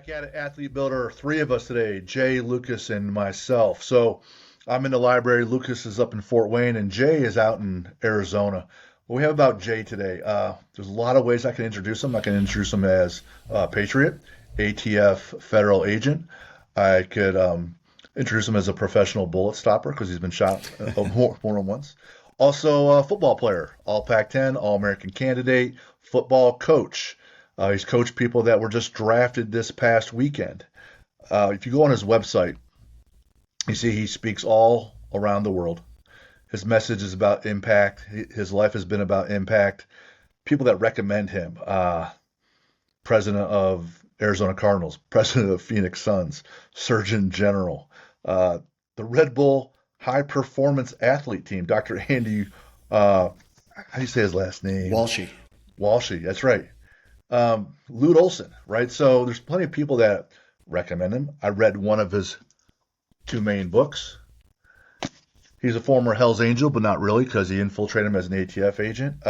Back at it, Athlete Builder. Three of us today, Jay, Lucas, and myself. So I'm in the library. Lucas is up in Fort Wayne, and Jay is out in Arizona. What we have about Jay today, there's a lot of ways I can introduce him. I can introduce him as Patriot, ATF federal agent. I could introduce him as a professional bullet stopper because he's been shot more than once. Also, a football player, All Pac-10, All American candidate, football coach. He's coached people that were just drafted this past weekend. If you go on his website, you see he speaks all around the world. His message is about impact. His life has been about impact. People that recommend him, president of Arizona Cardinals, president of Phoenix Suns, Surgeon General, the Red Bull High Performance Athlete Team, Dr. Andy, how do you say his last name? Walshy. Walshy, that's right. Lute Olson, right? So there's plenty of people that recommend him. I read one of his two main books. He's a former Hell's Angel, but not really because he infiltrated him as an ATF agent.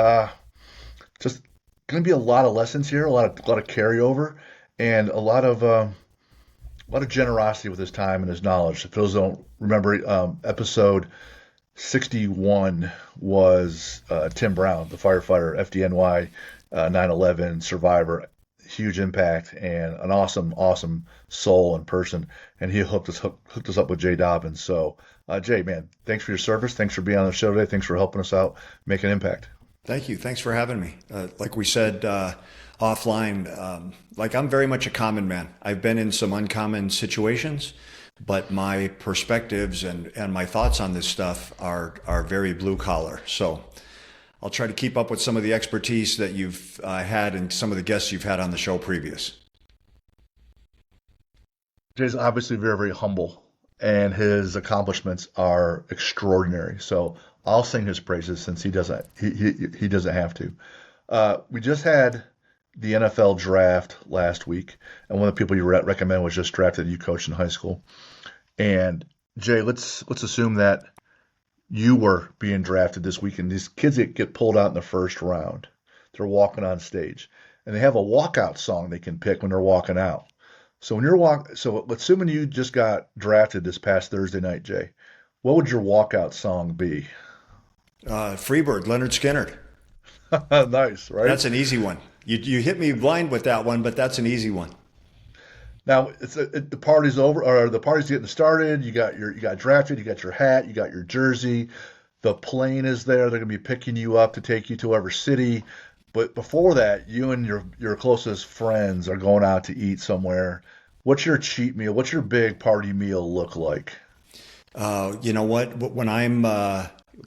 Just going to be a lot of lessons here, a lot of carryover, and a lot of generosity with his time and his knowledge. If those don't remember, episode 61 was Tim Brown, the firefighter, FDNY, 9/11 survivor, huge impact, and an awesome soul and person. And he hooked us up with Jay Dobyns. So, Jay, man, thanks for your service. Thanks for being on the show today. Thanks for helping us out, make an impact. Thank you. Thanks for having me. Like we said offline, I'm very much a common man. I've been in some uncommon situations, but my perspectives and my thoughts on this stuff are very blue collar. So I'll try to keep up with some of the expertise that you've had and some of the guests you've had on the show previous. Jay's obviously very, very humble, and his accomplishments are extraordinary. So I'll sing his praises since he doesn't have to. We just had the NFL draft last week, and one of the people you recommend was just drafted. You coached in high school, and Jay, let's assume that you were being drafted this weekend. These kids get pulled out in the first round. They're walking on stage, and they have a walkout song they can pick when they're walking out. So assuming you just got drafted this past Thursday night, Jay, what would your walkout song be? Freebird, Leonard Skinner. Nice, right? That's an easy one. You hit me blind with that one, but that's an easy one. Now the party's over, or the party's getting started. You got drafted. You got your hat. You got your jersey. The plane is there. They're gonna be picking you up to take you to whatever city. But before that, you and your closest friends are going out to eat somewhere. What's your cheat meal? What's your big party meal look like? You know what? When I'm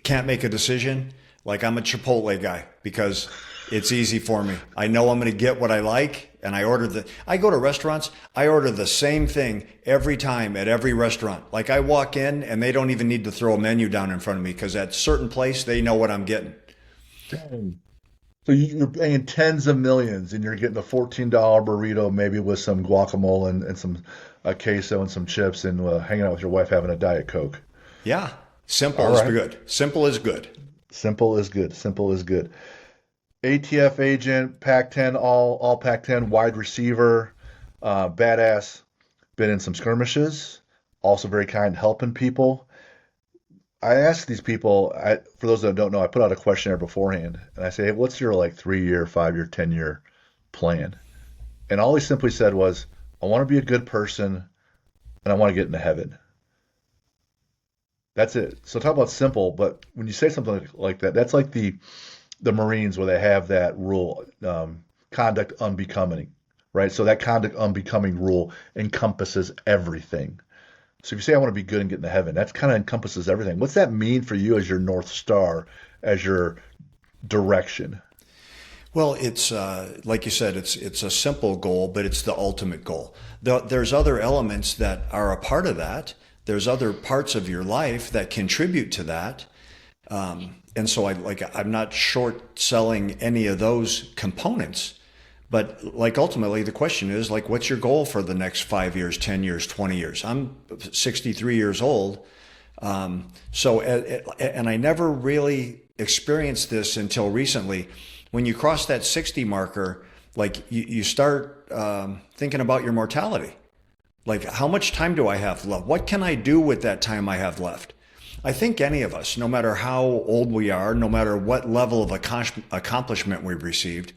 can't make a decision, like I'm a Chipotle guy because it's easy for me. I know I'm going to get what I like, and I go to restaurants, I order the same thing every time at every restaurant. Like I walk in and they don't even need to throw a menu down in front of me because at a certain place they know what I'm getting. Dang. So you're paying tens of millions, and you're getting a $14 burrito, maybe with some guacamole and some queso and some chips, and hanging out with your wife having a Diet Coke. Yeah, simple All is right. good. Simple is good. Simple is good. Simple is good. ATF agent, Pac-10, all Pac-10 wide receiver, badass. Been in some skirmishes. Also very kind, helping people. I ask these people, for those that don't know, I put out a questionnaire beforehand, and I say, hey, what's your 3-year, 5-year, 10-year plan? And all he simply said was, I want to be a good person, and I want to get into heaven. That's it. So talk about simple, but when you say something like that, that's like the Marines where they have that rule, conduct unbecoming, right? So that conduct unbecoming rule encompasses everything. So if you say I want to be good and get into heaven, that kind of encompasses everything. What's that mean for you as your North Star, as your direction? Well, it's like you said, it's a simple goal, but it's the ultimate goal. There's other elements that are a part of that. There's other parts of your life that contribute to that. And so I'm not short selling any of those components, but ultimately the question is what's your goal for the next 5 years, 10 years, 20 years? I'm 63 years old. And I never really experienced this until recently. When you cross that 60 marker, Like you start thinking about your mortality. Like, how much time do I have left? What can I do with that time I have left? I think any of us, no matter how old we are, no matter what level of accomplishment we've received,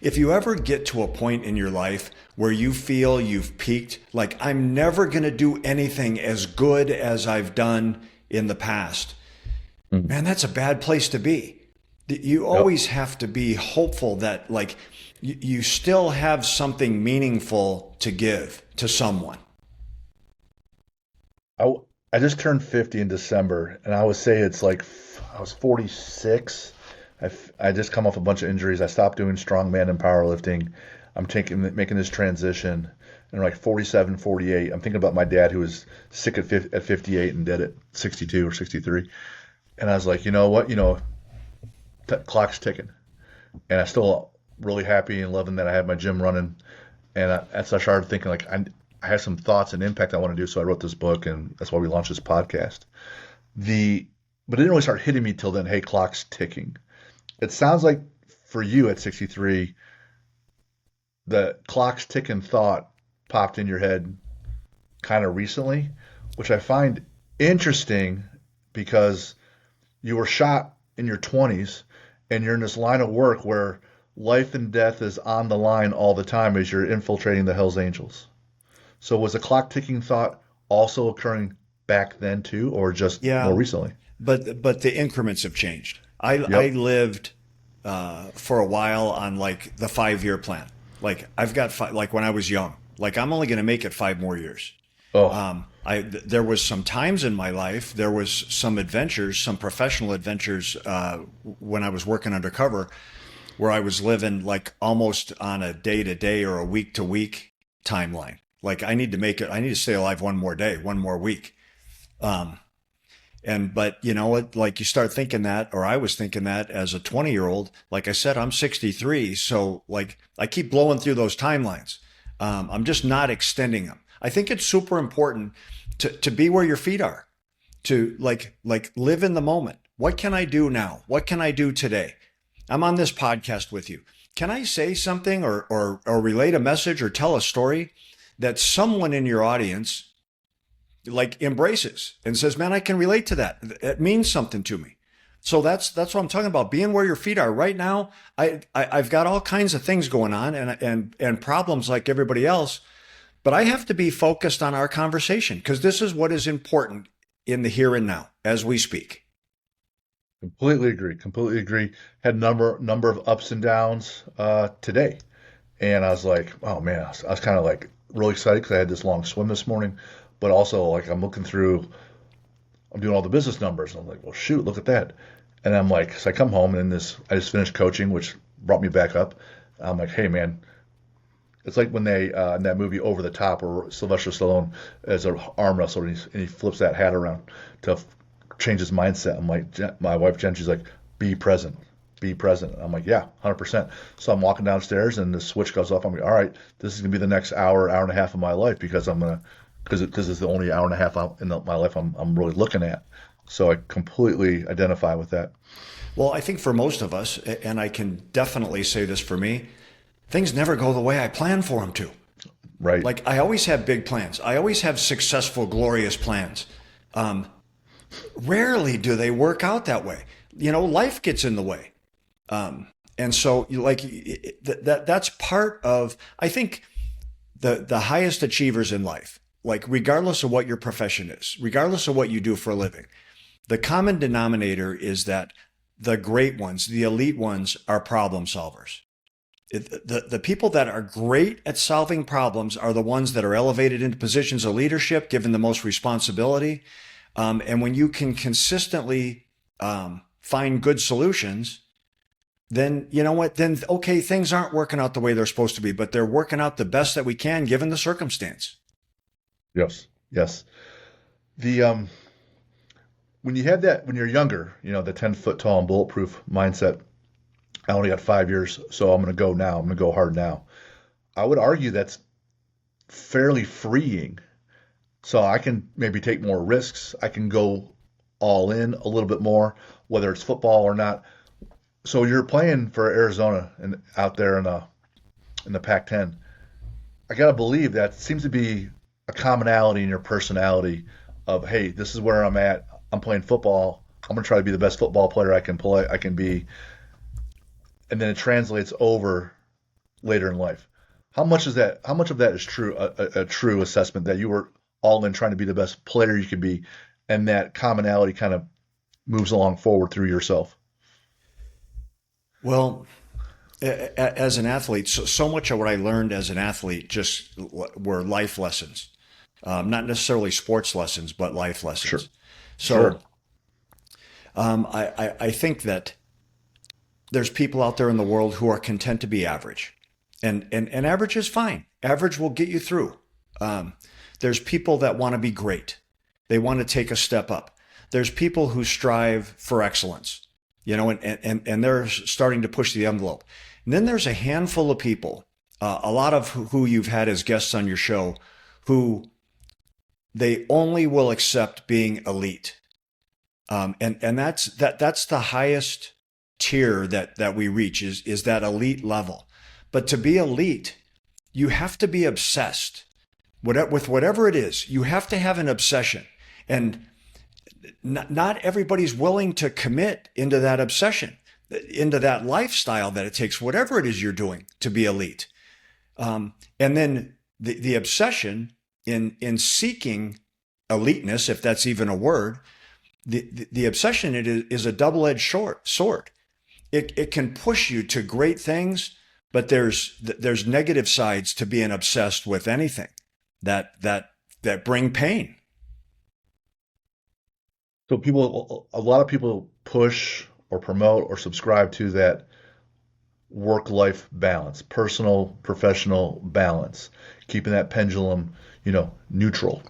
if you ever get to a point in your life where you feel you've peaked, like I'm never going to do anything as good as I've done in the past, Mm. man, that's a bad place to be. You Yep. always have to be hopeful that like you still have something meaningful to give to someone. I, I just turned 50 in December, and I would say it's like I was 46. I just come off a bunch of injuries. I stopped doing strongman and powerlifting. I'm making this transition, and like 47, 48. I'm thinking about my dad who was sick at 58 and dead at 62 or 63. And I was like, you know what? Clock's ticking, and I'm still really happy and loving that I had my gym running. And as I started thinking, like I have some thoughts and impact I want to do, so I wrote this book, and that's why we launched this podcast. The but it didn't really start hitting me till then. Hey, clock's ticking. It sounds like for you at 63, the clock's ticking thought popped in your head kind of recently, which I find interesting because you were shot in your 20s and you're in this line of work where life and death is on the line all the time as you're infiltrating the Hells Angels. So was the clock ticking thought also occurring back then too, or just more Yeah, recently? but the increments have changed. I Yep. lived for a while on like the 5 year plan. Like I've got like when I was young, like I'm only going to make it 5 more years. Oh, There was some times in my life, there was some adventures, some professional adventures when I was working undercover, where I was living like almost on a day to day or a week to week timeline. Like I need to make it, I need to stay alive one more day, one more week. Um, but you know what, like you start thinking that, or I was thinking that as a 20-year-old, like I said, I'm 63. So like I keep blowing through those timelines. I'm just not extending them. I think it's super important to be where your feet are, to like live in the moment. What can I do now? What can I do today? I'm on this podcast with you. Can I say something or relate a message or tell a story that someone in your audience like embraces and says, man, I can relate to that. It means something to me. So that's what I'm talking about. Being where your feet are right now. I've got all kinds of things going on and problems like everybody else, but I have to be focused on our conversation because this is what is important in the here and now as we speak. completely agree. Completely agree. Had number of ups and downs today, and I was like, oh man, I was kind of like really excited because I had this long swim this morning, but also like I'm looking through, I'm doing all the business numbers, and I'm like, well, shoot, look at that, and I'm like, so I come home and I just finished coaching, which brought me back up. I'm like, hey man, it's like when they in that movie Over the Top, where Sylvester Stallone as an arm wrestler and he flips that hat around to change his mindset. I'm like, my wife Jen, she's like, be present, be present. I'm like, yeah, 100%. So I'm walking downstairs and the switch goes off. I'm like, all right, this is gonna be the next hour and a half of my life because because it's the only hour and a half my life I'm really looking at. So I completely identify with that. Well, I think for most of us, and I can definitely say this for me, things never go the way I plan for them to. Right. Like I always have big plans. I always have successful, glorious plans. Um, Rarely do they work out that way. You know, life gets in the way. And so like that's part of, I think the highest achievers in life, like regardless of what your profession is, regardless of what you do for a living, the common denominator is that the great ones, the elite ones are problem solvers. The people that are great at solving problems are the ones that are elevated into positions of leadership, given the most responsibility. And when you can consistently find good solutions, then you know what? Then okay, things aren't working out the way they're supposed to be, but they're working out the best that we can given the circumstance. Yes. Yes. The when you had that when you're younger, the 10-foot tall and bulletproof mindset. I only got 5 years, so I'm going to go now. I'm going to go hard now. I would argue that's fairly freeing. So I can maybe take more risks. I can go all in a little bit more, whether it's football or not. So you're playing for Arizona and out there in in the Pac-10. I gotta believe that seems to be a commonality in your personality of, hey, this is where I'm at. I'm playing football. I'm gonna try to be the best football player I can be, and then it translates over later in life. How much is that? How much of that is true? A true assessment that you were all in trying to be the best player you could be, and that commonality kind of moves along forward through yourself. Well, as an athlete, so much of what I learned as an athlete just were life lessons, not necessarily sports lessons, but life Sure, lessons. sure. So I think that there's people out there in the world who are content to be average, and average is fine. Average will get you through. Um, there's people that want to be great. They want to take a step up. There's people who strive for excellence, and they're starting to push the envelope. And then there's a handful of people, a lot of who you've had as guests on your show, who they only will accept being elite. And that's the highest tier that we reach is that elite level. But to be elite, you have to be obsessed. With whatever it is, you have to have an obsession. And not everybody's willing to commit into that obsession, into that lifestyle that it takes, whatever it is you're doing to be elite. And then the obsession in seeking eliteness, if that's even a word, the obsession is a double-edged sword. It can push you to great things, but there's negative sides to being obsessed with anything that bring pain. So a lot of people push or promote or subscribe to that work-life balance, personal, professional balance, keeping that pendulum, neutral.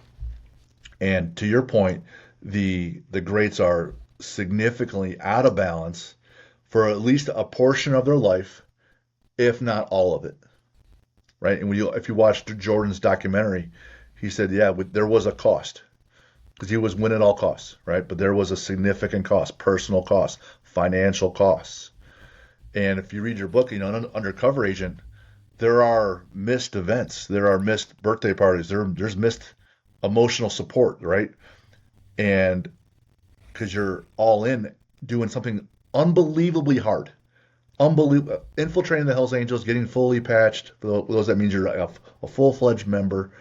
And to your point, the greats are significantly out of balance for at least a portion of their life, if not all of it, right? And if you watched Jordan's documentary, he said, yeah, there was a cost because he was winning at all costs, right? But there was a significant cost, personal cost, financial costs. And if you read your book, an undercover agent, there are missed events, there are missed birthday parties, there's missed emotional support, right? And because you're all in doing something unbelievably hard, unbelievable, infiltrating the Hells Angels, getting fully patched. For those that means you're a full-fledged member.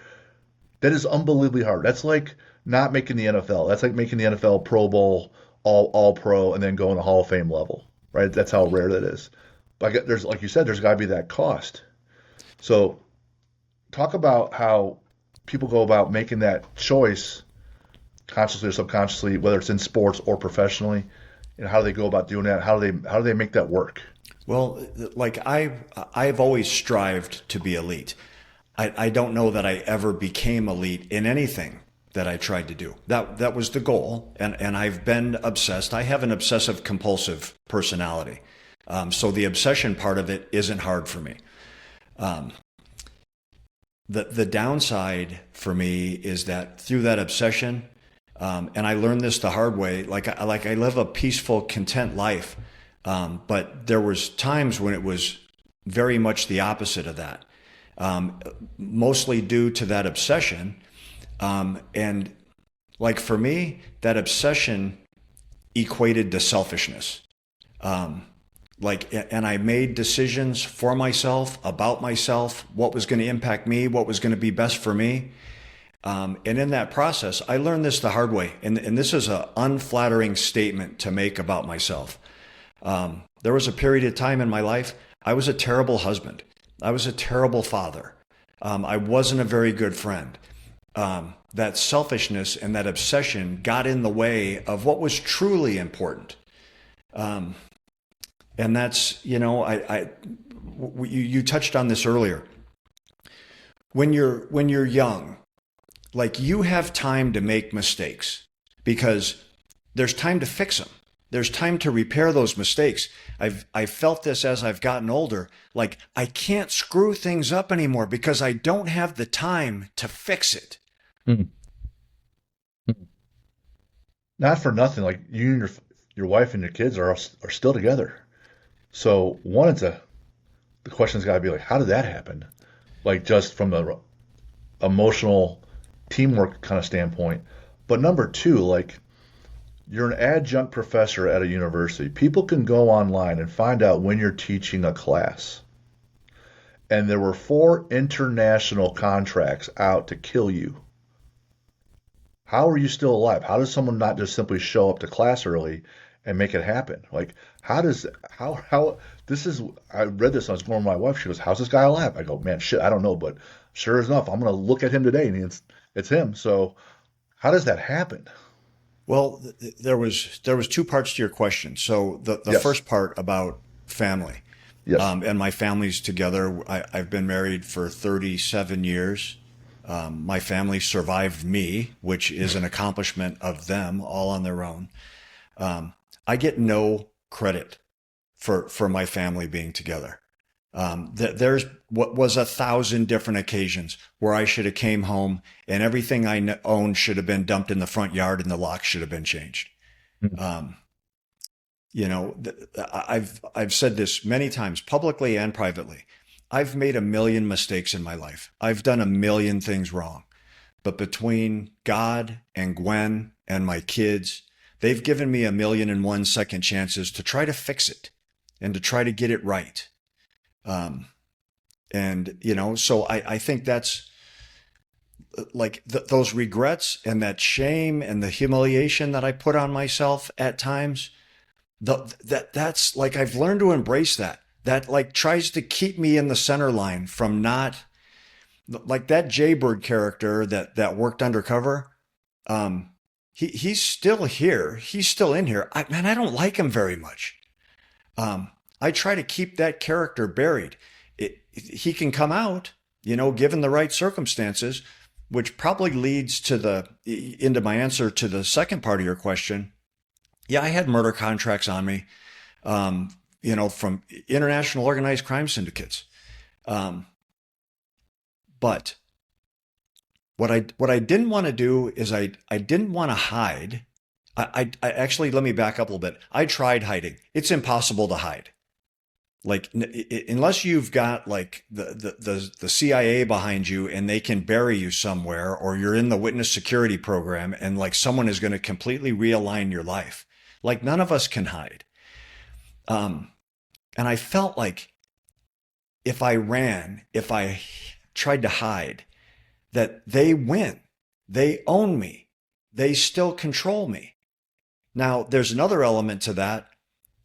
That is unbelievably hard. That's like not making the NFL. That's like making the NFL Pro Bowl, all pro, and then going to Hall of Fame level, right? That's how rare that is. But there's, like you said, there's got to be that cost. So talk about how people go about making that choice, consciously or subconsciously, whether it's in sports or professionally. How do they go about doing that? How do they make that work? Well, like I've always strived to be elite. I don't know that I ever became elite in anything that I tried to do. That was the goal, and I've been obsessed. I have an obsessive compulsive personality, so the obsession part of it isn't hard for me. Um, the downside for me is that through that obsession, and I learned this the hard way. Like I live a peaceful, content life, but there was times when it was very much the opposite of that, mostly due to that obsession. And like for me, that obsession equated to selfishness. And I made decisions for myself, about myself, what was going to impact me, what was going to be best for me. And in that process, I learned this the hard way. And this is an unflattering statement to make about myself. There was a period of time in my life, I was a terrible husband. I was a terrible father. I wasn't a very good friend. That selfishness and that obsession got in the way of what was truly important. And that's, you touched on this earlier. When you're young, like you have time to make mistakes because there's time to fix them. There's time to repair those mistakes. I've felt this as I've gotten older. Like I can't screw things up anymore because I don't have the time to fix it. Mhm. Not for nothing, like you and your wife and your kids are still together. So one, it's the question's got to be like, how did that happen? Like just from the emotional teamwork kind of standpoint. But number two, like you're an adjunct professor at a university. People can go online and find out when you're teaching a class. And there were four international contracts out to kill you. How are you still alive? How does someone not just simply show up to class early and make it happen? Like, how this is, I read this, I was going with my wife. She goes, how's this guy alive? I go, man, shit, I don't know, but sure enough, I'm going to look at him today and it's him. So how does that happen? Well, there was two parts to your question. So the Yes. first part about family, Yes. and my family's together. I've been married for 37 years. My family survived me, which is an accomplishment of them all on their own. I get no credit for my family being together. There's what was 1,000 different occasions where I should have came home and everything I owned should have been dumped in the front yard and the lock should have been changed. Mhm. Um, I've said this many times publicly and privately. I've made a million mistakes in my life. I've done a million things wrong. But between God and Gwen and my kids, they've given me 1,000,001 second chances to try to fix it and to try to get it right. Um, so I think that's like those regrets and that shame and the humiliation that I put on myself at times. That's like I've learned to embrace that. That like tries to keep me in the center line from not like that Jaybird character that worked undercover. He's still here. He's still in here. I don't like him very much. I try to keep that character buried. He can come out, given the right circumstances, which probably leads into my answer to the second part of your question. Yeah, I had murder contracts on me, from international organized crime syndicates. Um, but what I didn't want to do is I didn't want to hide. I actually, let me back up a little bit. I tried hiding. It's impossible to hide. Like unless you've got like the CIA behind you and they can bury you somewhere, or you're in the witness security program and like someone is going to completely realign your life. Like none of us can hide. Um, and I felt like if I tried to hide, that they win, they own me, they still control me. Now there's another element to that.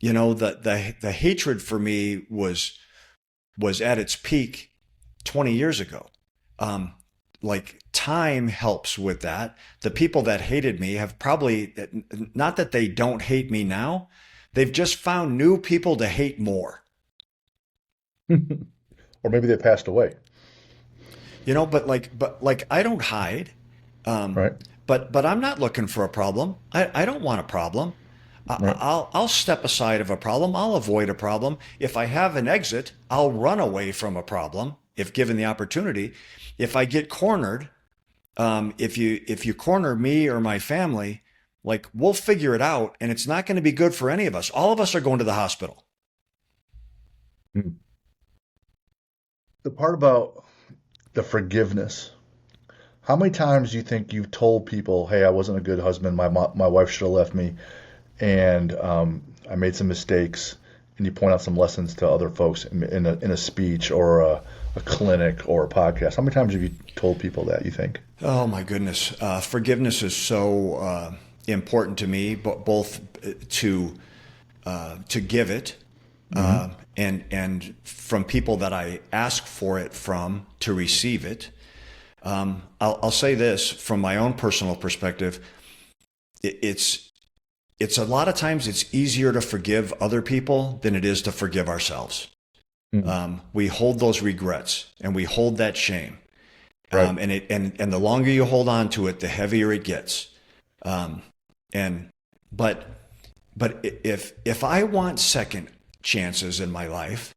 The hatred for me was at its peak 20 years ago. Like time helps with that. The people that hated me have probably, not that they don't hate me now, they've just found new people to hate more. Or maybe they passed away, But like I don't hide. Um, right? but I'm not looking for a problem. I don't want a problem. Right. I'll step aside of a problem. I'll avoid a problem. If I have an exit, I'll run away from a problem if given the opportunity. If I get cornered, if you corner me or my family, like we'll figure it out, and it's not going to be good for any of us. All of us are going to the hospital. Mm. The part about the forgiveness. How many times do you think you've told people, "Hey, I wasn't a good husband. My wife should have left me, and I made some mistakes," and you point out some lessons to other folks in a speech or a clinic or a podcast? How many times have you told people that, you think? Oh my goodness, forgiveness is so important to me, but both to give it, Hmm. and from people that I ask for it from to receive it. I'll say this from my own personal perspective. It's a lot of times it's easier to forgive other people than it is to forgive ourselves. Hmm. We hold those regrets and we hold that shame. Right. And the longer you hold on to it, the heavier it gets. Um, and but if I want second chances in my life,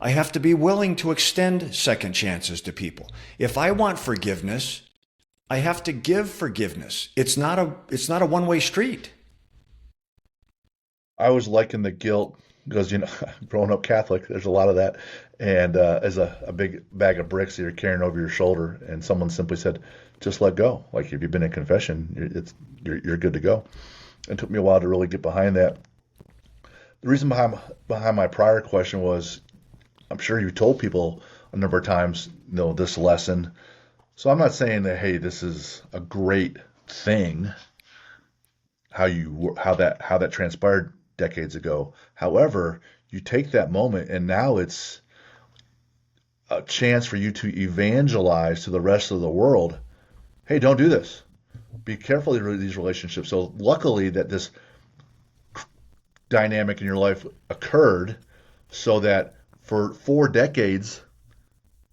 I have to be willing to extend second chances to people. If I want forgiveness, I have to give forgiveness. It's not a one-way street. I was liking the guilt because, growing up Catholic, there's a lot of that. And as a big bag of bricks that you're carrying over your shoulder, and someone simply said, just let go. Like if you've been in confession, you're good to go. It took me a while to really get behind that. The reason behind my prior question was, I'm sure you told people a number of times, this lesson. So I'm not saying that, hey, this is a great thing, how that transpired decades ago. However, you take that moment and now it's a chance for you to evangelize to the rest of the world. Hey, don't do this. Be careful in these relationships. So luckily that this dynamic in your life occurred so that for 4 decades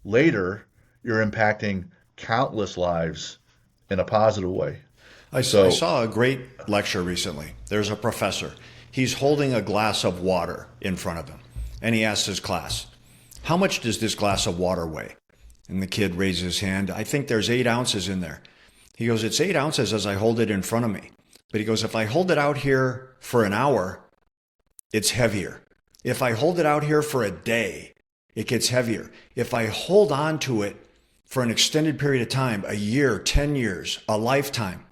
later, you're impacting countless lives in a positive way. I So, saw a great lecture recently. There's a professor. He's holding a glass of water in front of him. And he asked his class, how much does this glass of water weigh? And the kid raises his hand. I think there's 8 ounces in there. He goes, it's 8 ounces as I hold it in front of me. But he goes, if I hold it out here for an hour, it's heavier. If I hold it out here for a day, it gets heavier. If I hold on to it for an extended period of time, a year, 10 years, a lifetime,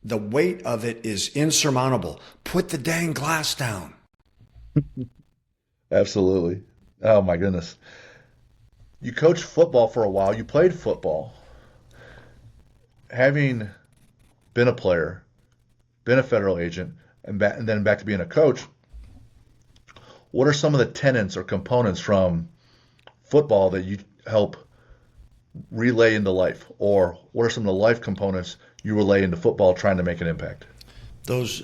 the weight of it is insurmountable. Put the dang glass down. absolutely. Oh my goodness. You coached football for a while. You played football. Having been a player, been a federal agent, and then back to being a coach, what are some of the tenets or components from football that you help relay into life? Or what are some of the life components you relay into football trying to make an impact? Those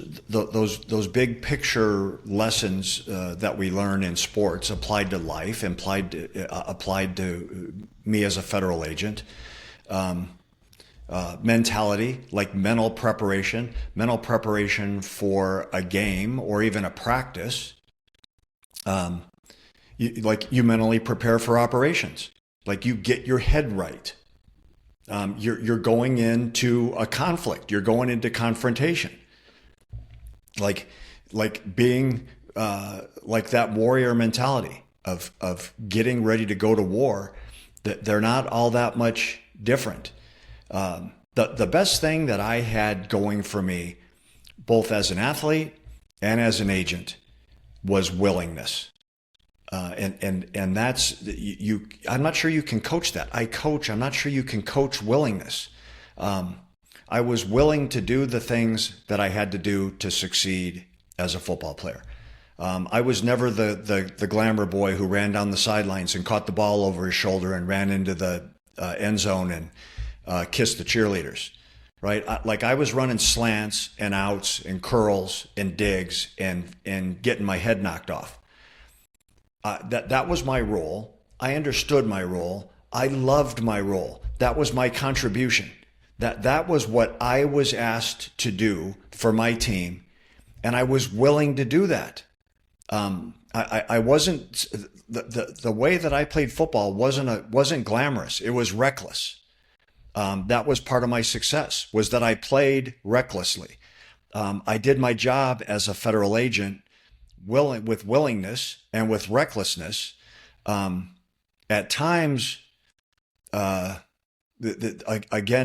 big picture lessons that we learn in sports applied to life, applied to me as a federal agent. Mentality, like mental preparation for a game or even a practice. You mentally prepare for operations. Like you get your head right. You're going into a conflict. You're going into confrontation. Like being like that warrior mentality of getting ready to go to war. That they're not all that much different. The best thing that I had going for me, both as an athlete and as an agent, was willingness. And that's you. I'm not sure you can coach that. I coach. I'm not sure you can coach willingness. I was willing to do the things that I had to do to succeed as a football player. I was never the glamour boy who ran down the sidelines and caught the ball over his shoulder and ran into the end zone and kissed the cheerleaders. Right? I was running slants and outs and curls and digs and getting my head knocked off. That was my role. I understood my role. I loved my role. That was my contribution. That was what I was asked to do for my team, and I was willing to do that. I wasn't the way that I played football wasn't glamorous. It was reckless. That was part of my success, was that I played recklessly. I did my job as a federal agent with willingness and with recklessness. At times, again,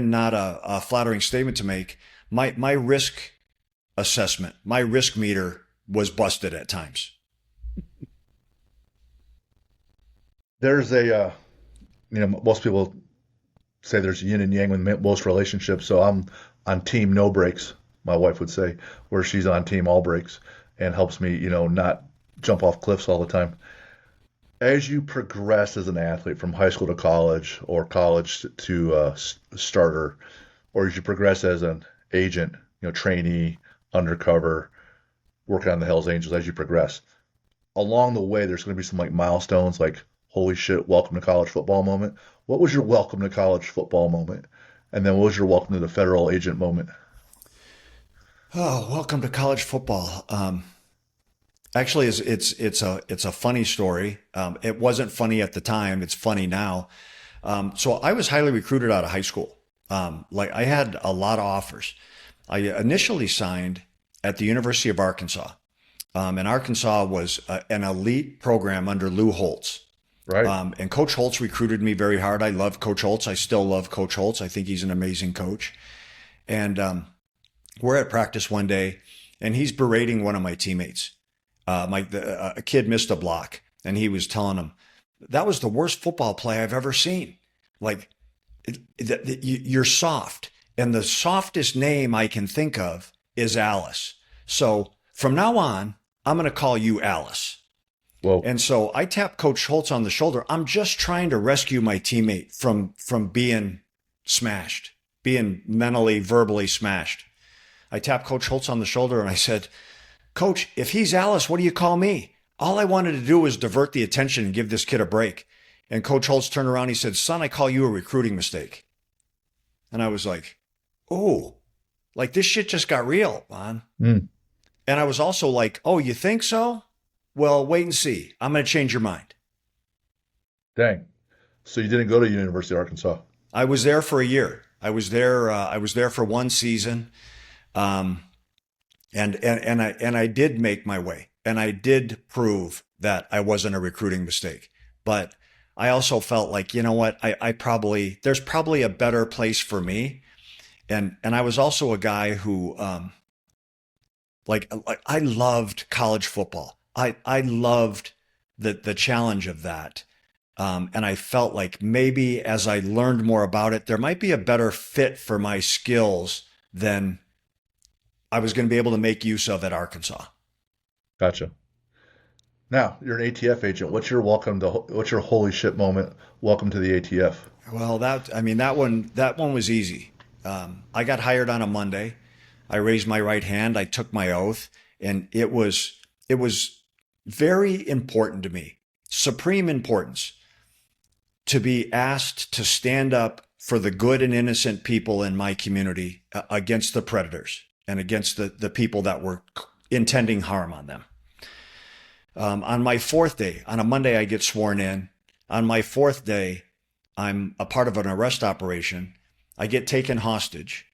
not a flattering statement to make, my risk assessment, my risk meter was busted at times. There's most people say there's yin and yang with most relationships. So I'm on team no breaks, my wife would say, where she's on team all breaks and helps me, not jump off cliffs all the time. As you progress as an athlete from high school to college or college to starter, or as you progress as an agent, trainee, undercover, working on the Hells Angels, as you progress, along the way, there's going to be some like milestones like, holy shit, welcome to college football moment. What was your welcome to college football moment? And then what was your welcome to the federal agent moment? Oh, welcome to college football. Actually, it's a funny story. It wasn't funny at the time. It's funny now. So I was highly recruited out of high school. I had a lot of offers. I initially signed at the University of Arkansas. And Arkansas was an elite program under Lou Holtz. Right. And Coach Holtz recruited me very hard. I love Coach Holtz. I still love Coach Holtz. I think he's an amazing coach. And we're at practice one day, and he's berating one of my teammates. A kid missed a block, and he was telling him, that was the worst football play I've ever seen. Like, you're soft. And the softest name I can think of is Alice. So from now on, I'm going to call you Alice. Whoa. And so I tap Coach Holtz on the shoulder. I'm just trying to rescue my teammate from being smashed, being mentally, verbally smashed. I tapped Coach Holtz on the shoulder and I said, Coach, if he's Alice, what do you call me? All I wanted to do was divert the attention and give this kid a break. And Coach Holtz turned around and he said, son, I call you a recruiting mistake. And I was like, oh, like this shit just got real, man. Mm. And I was also like, oh, you think so? Well, wait and see. I'm going to change your mind. Dang. So you didn't go to University of Arkansas? I was there for a year. I was there for one season. And I did make my way, and I did prove that I wasn't a recruiting mistake. But I also felt like, you know what, there's probably a better place for me. And I was also a guy who, I loved college football. I loved the challenge of that. And I felt like maybe as I learned more about it, there might be a better fit for my skills than I was going to be able to make use of at Arkansas. Gotcha. Now you're an ATF agent. What's your holy shit moment? Welcome to the ATF. Well, that one was easy. I got hired on a Monday. I raised my right hand. I took my oath, and it was very important to me, supreme importance, to be asked to stand up for the good and innocent people in my community against the predators and against the people that were intending harm on them. On my fourth day, on a Monday, I get sworn in. On my fourth day, I'm a part of an arrest operation. I get taken hostage.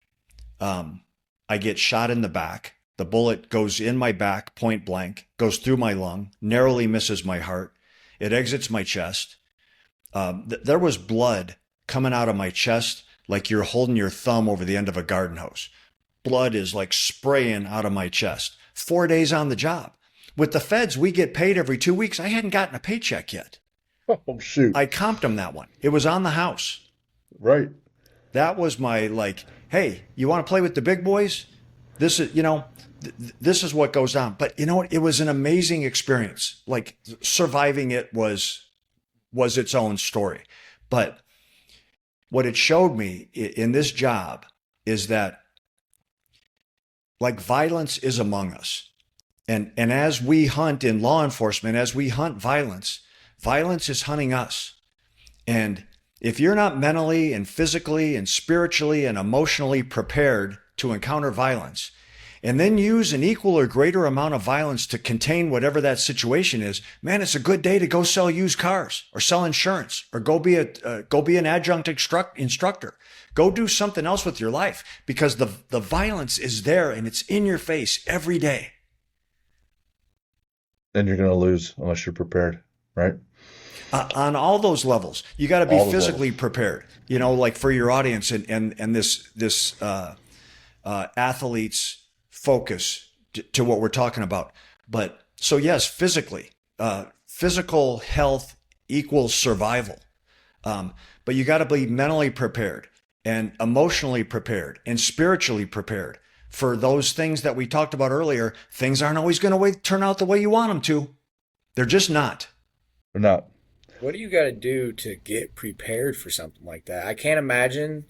I get shot in the back. The bullet goes in my back, point blank, goes through my lung, narrowly misses my heart. It exits my chest. There was blood coming out of my chest like you're holding your thumb over the end of a garden hose. Blood is like spraying out of my chest. 4 days on the job. With the feds, we get paid every 2 weeks. I hadn't gotten a paycheck yet. Oh, shoot. I comped them that one. It was on the house. Right. That was my hey, you want to play with the big boys? This is, this is what goes on. But you know what? It was an amazing experience. Like surviving it was its own story. But what it showed me in this job is that violence is among us. And as we hunt in law enforcement, as we hunt violence is hunting us. And if you're not mentally and physically and spiritually and emotionally prepared to encounter violence, and then use an equal or greater amount of violence to contain whatever that situation is, man, it's a good day to go sell used cars or sell insurance or go be an adjunct instructor. Go do something else with your life because the violence is there and it's in your face every day. Then you're going to lose unless you're prepared, right? On all those levels, you got to be physically prepared, like for your audience and this athlete's focus to what we're talking about. But so yes, physically, physical health equals survival. But you got to be mentally prepared and emotionally prepared and spiritually prepared for those things that we talked about earlier. Things aren't always going to turn out the way you want them to. They're just not. They're not. What do you got to do to get prepared for something like that? I can't imagine.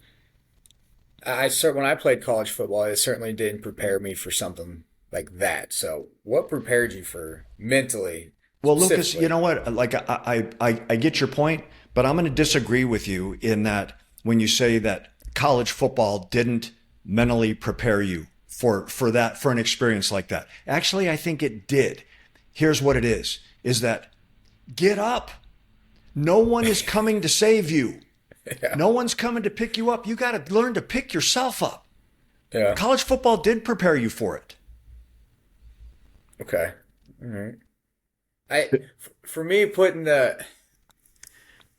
When I played college football, it certainly didn't prepare me for something like that. So what prepared you for mentally? Well, Lucas, you know what? I get your point, but I'm going to disagree with you in that when you say that college football didn't mentally prepare you for an experience like that. Actually, I think it did. Here's what it is that get up. No one is coming to save you. Yeah. No one's coming to pick you up. You got to learn to pick yourself up. Yeah. College football did prepare you for it. Okay. All right. For me, putting the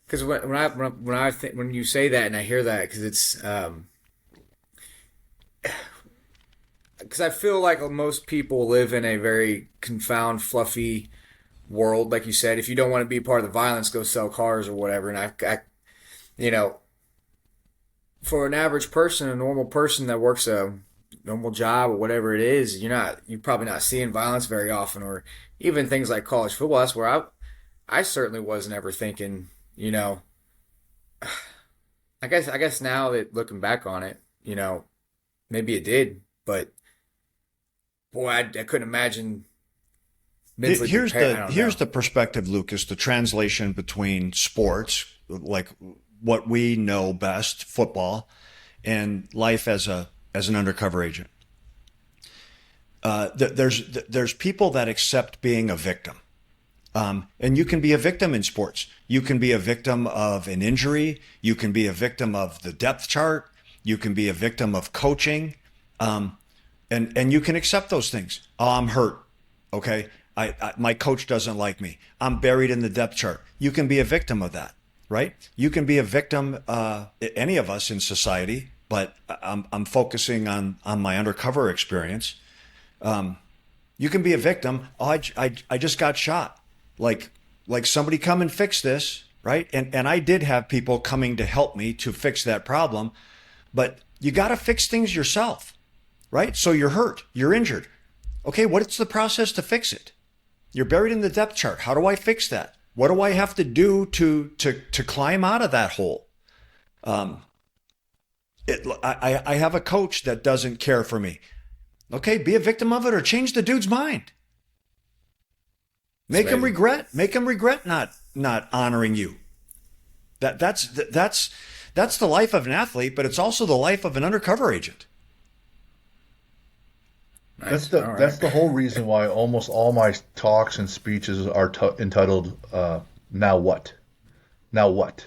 because when I think when you say that and I hear that because it's because I feel like most people live in a very confound, fluffy world, like you said. If you don't want to be part of the violence, go sell cars or whatever. And you know, for an average person, a normal person that works a normal job or whatever it is, you're probably not seeing violence very often, or even things like college football. That's where I certainly wasn't ever thinking, you know. I guess now that looking back on it, maybe it did, but boy, I couldn't imagine mentally prepared. I don't Here's know. the perspective, Lucas, the translation between sports, like what we know best, football, and life as an undercover agent. There's people that accept being a victim. And you can be a victim in sports. You can be a victim of an injury. You can be a victim of the depth chart. You can be a victim of coaching. And you can accept those things. Oh, I'm hurt. Okay. My coach doesn't like me. I'm buried in the depth chart. You can be a victim of that, right? You can be a victim, any of us in society, but I'm focusing on my undercover experience. You can be a victim. Oh, I just got shot. Like somebody come and fix this, right? And I did have people coming to help me to fix that problem, but you got to fix things yourself, right? So you're hurt, you're injured. Okay, what's the process to fix it? You're buried in the depth chart. How do I fix that? What do I have to do to climb out of that hole? I have a coach that doesn't care for me. Okay, be a victim of it or change the dude's mind. Make him regret not honoring you. That's the life of an athlete, but it's also the life of an undercover agent. Nice. That's the whole reason why almost all my talks and speeches are entitled "Now what? Now what?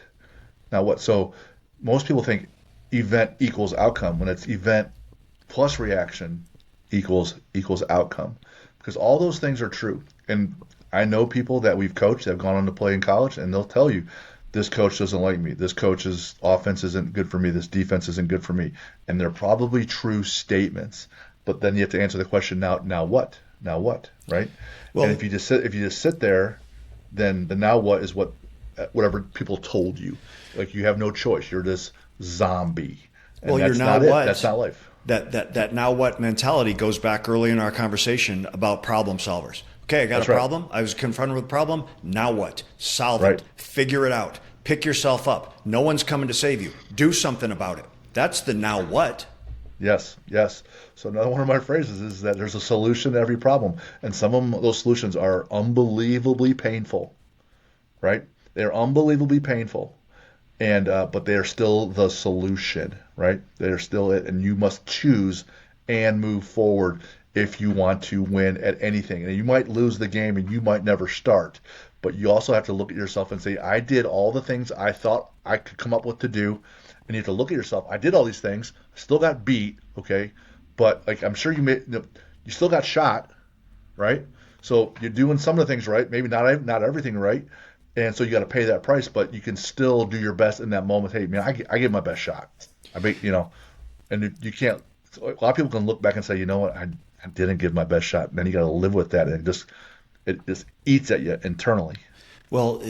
Now what?" So most people think event equals outcome when it's event plus reaction equals outcome, because all those things are true. And I know people that we've coached that have gone on to play in college, and they'll tell you, this coach doesn't like me. This coach's offense isn't good for me. This defense isn't good for me. And they're probably true statements. But then you have to answer the question, now what? Now what? Right? Well, and if you just sit there, then the now what is whatever people told you. Like you have no choice. You're this zombie. And well, that's you're not now it. what? That's not life. That now what mentality goes back early in our conversation about problem solvers. Okay, I got That's a right. problem. I was confronted with a problem. Now what? Solve Right. it. Figure it out. Pick yourself up. No one's coming to save you. Do something about it. That's the now what. Yes, yes. So another one of my phrases is that there's a solution to every problem, and some of those solutions are unbelievably painful, right? They're unbelievably painful, and but they are still the solution, right? They are still it, and you must choose and move forward if you want to win at anything. And you might lose the game, and you might never start, but you also have to look at yourself and say, I did all the things I thought I could come up with to do. And you have to look at yourself. I did all these things. Still got beat, okay? But like I'm sure you still got shot, right? So you're doing some of the things right, maybe not everything right, and so you got to pay that price. But you can still do your best in that moment. Hey, man, I gave my best shot. And you can't. A lot of people can look back and say, you know what, I didn't give my best shot. And then you got to live with that, and it just eats at you internally. Well,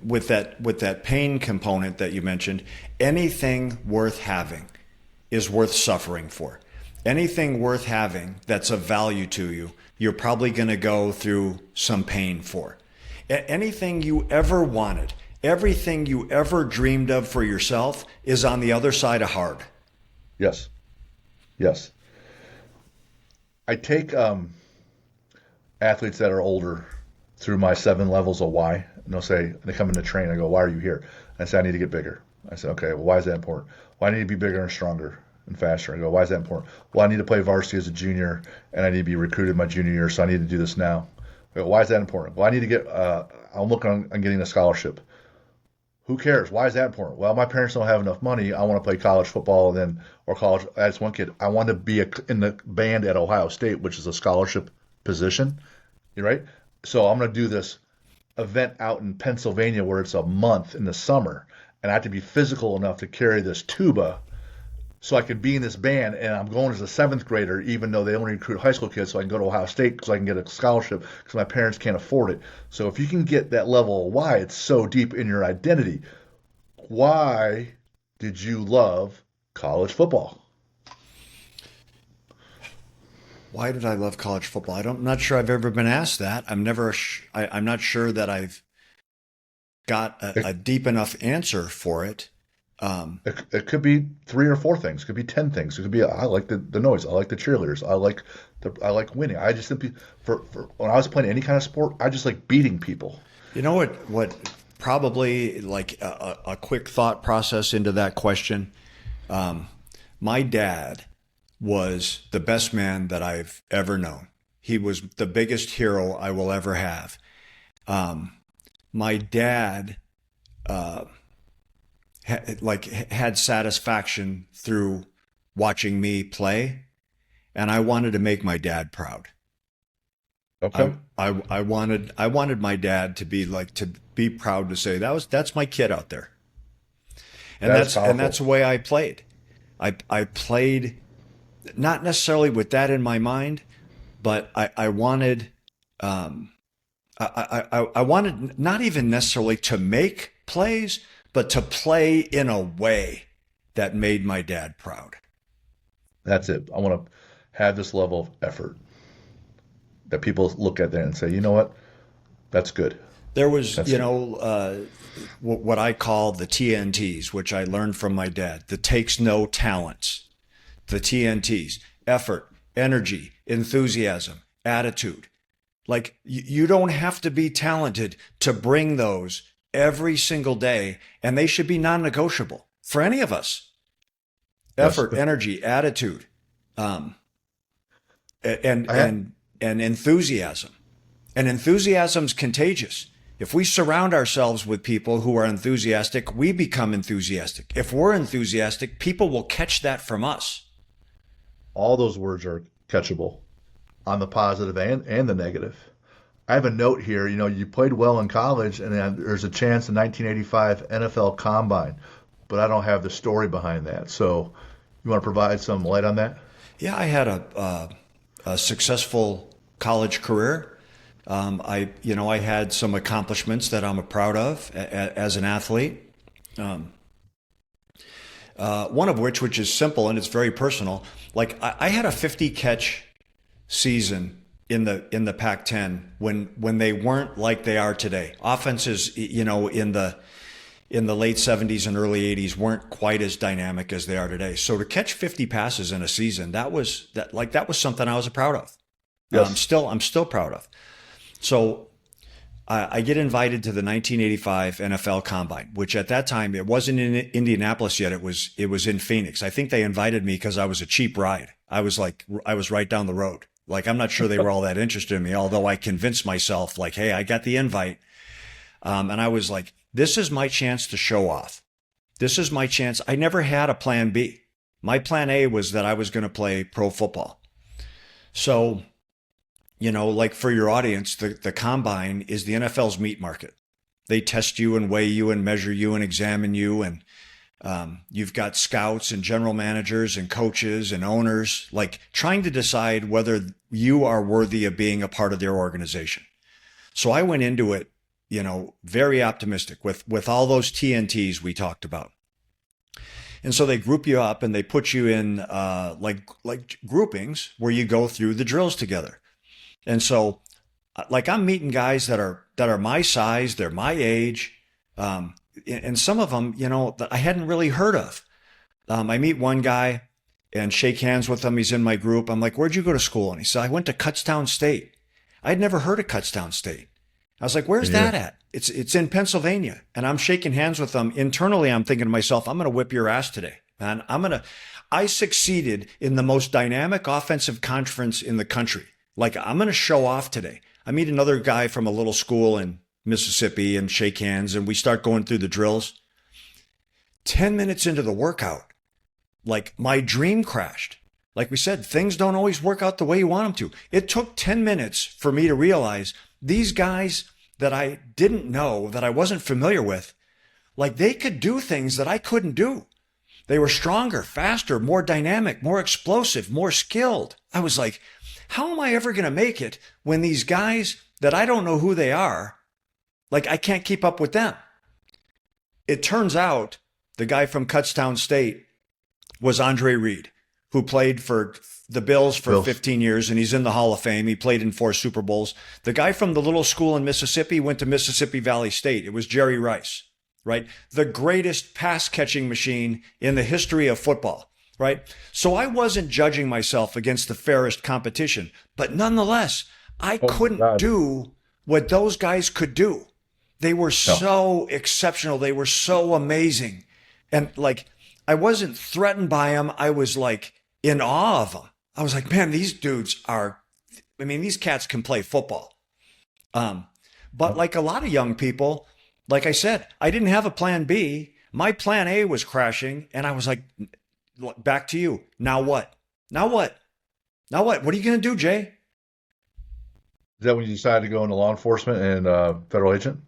with that pain component that you mentioned, anything worth having is worth suffering for. Anything worth having that's of value to you, you're probably going to go through some pain for. Anything you ever wanted, everything you ever dreamed of for yourself is on the other side of hard. Yes, yes. I take athletes that are older through my 7 levels of why. And they come in to train. I go, why are you here? I say, I need to get bigger. I say, okay, well, why is that important? Well, I need to be bigger and stronger and faster. I go, why is that important? Well, I need to play varsity as a junior, and I need to be recruited my junior year, so I need to do this now. I go, why is that important? Well, I need to get, I'm looking on getting a scholarship. Who cares? Why is that important? Well, my parents don't have enough money. I want to play college football or college. As one kid, I want to be in the band at Ohio State, which is a scholarship position. You're right. So I'm going to do this event out in Pennsylvania where it's a month in the summer, and I have to be physical enough to carry this tuba so I could be in this band. And I'm going as a seventh grader, even though they only recruit high school kids, so I can go to Ohio State because I can get a scholarship because my parents can't afford it. So if you can get that level of why, it's so deep in your identity. Why did you love college football? Why did I love college football? I'm not sure I've ever been asked that. I'm not sure that I've got It, a deep enough answer for it. Um, it could be three or four things. It could be 10 things. It could be I like the noise. I like the cheerleaders. I like winning. I just simply for when I was playing any kind of sport, I just like beating people. you know what probably like a quick thought process into that question. Um, my dad was the best man that I've ever known. He was the biggest hero I will ever have. Um, my dad uh, had satisfaction through watching me play, and I wanted to make my dad proud. Okay, I wanted my dad to be proud to say that's my kid out there, and that is that's powerful. the way I played. I played not necessarily with that in my mind, but I wanted I wanted not even necessarily to make plays, but to play in a way that made my dad proud. That's it. I want to have this level of effort that people look at there and say, you know what, that's good. There was, That's what I call the TNTs, which I learned from my dad, the takes no talents, the TNTs, effort, energy, enthusiasm, attitude. Like you don't have to be talented to bring those every single day, and they should be non-negotiable for any of us. yes. Effort, energy, attitude, um, and I ha- and and enthusiasm. And enthusiasm's contagious. If we surround ourselves with people who are enthusiastic, we become enthusiastic. If we're enthusiastic, people will catch that from us. all those words are catchable on the positive and the negative. I have a note here. You know, you played well in college, and then there's a chance in 1985 NFL Combine, but I don't have the story behind that. So, you want to provide some light on that? Yeah, I had a successful college career. I had some accomplishments that I'm proud of as an athlete. Um, One of which is simple and it's very personal. Like I had a 50 catch season in the Pac-10 when they weren't like they are today. Offenses, in the late 70s and early 80s weren't quite as dynamic as they are today. So to catch 50 passes in a season, that was something I was proud of. Yes. I'm still proud of. So I get invited to the 1985 NFL Combine, which at that time it wasn't in Indianapolis yet. It was in Phoenix. I think they invited me because I was a cheap ride. I was right down the road. Like I'm not sure they were all that interested in me, although I convinced myself like, hey, I got the invite, and I was like, this is my chance to show off. This is my chance. I never had a plan B. My plan A was that I was going to play pro football. So like for your audience, the combine is the NFL's meat market. They test you and weigh you and measure you and examine you. And you've got scouts and general managers and coaches and owners like trying to decide whether you are worthy of being a part of their organization. So I went into it, very optimistic with all those TNTs we talked about. And so they group you up and they put you in like groupings where you go through the drills together. And so, like I'm meeting guys that are my size, they're my age, and some of them, that I hadn't really heard of. I meet one guy and shake hands with him. He's in my group. I'm like, "Where'd you go to school?" And he said, "I went to Kutztown State." I'd never heard of Kutztown State. I was like, "Where's Yeah. that at?" It's in Pennsylvania. And I'm shaking hands with them. Internally, I'm thinking to myself, "I'm going to whip your ass today, man. I succeeded in the most dynamic offensive conference in the country. Like, I'm going to show off today." I meet another guy from a little school in Mississippi and shake hands, and we start going through the drills. 10 minutes into the workout, like my dream crashed. Like we said, things don't always work out the way you want them to. It took 10 minutes for me to realize these guys that I didn't know, that I wasn't familiar with, like they could do things that I couldn't do. They were stronger, faster, more dynamic, more explosive, more skilled. I was like, how am I ever going to make it when these guys that I don't know who they are, like I can't keep up with them? It turns out the guy from Kutztown State was Andre Reed, who played for the Bills for 15 years, and he's in the Hall of Fame. He played in 4 Super Bowls. The guy from the little school in Mississippi went to Mississippi Valley State. It was Jerry Rice, right? The greatest pass catching machine in the history of football, right? So I wasn't judging myself against the fairest competition, but nonetheless, I couldn't do what those guys could do. They were so exceptional. They were so amazing. And like, I wasn't threatened by them. I was like in awe of them. I was like, man, these dudes are, I mean, these cats can play football. But like a lot of young people, like I said, I didn't have a plan B. My plan A was crashing. And I was like, back to you. Now what? Now what? Now what? What are you going to do, Jay? Is that when you decided to go into law enforcement and federal agent?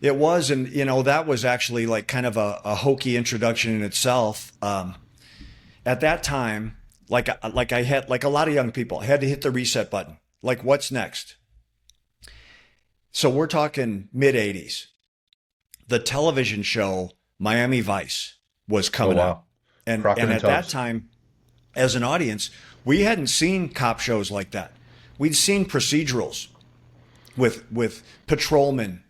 It was, and you know, that was actually like kind of a hokey introduction in itself. At that time, like I had, like a lot of young people, I had to hit the reset button. Like, what's next? So we're talking mid '80s. The television show Miami Vice was coming out, and at that time, as an audience, we hadn't seen cop shows like that. We'd seen procedurals with patrolmen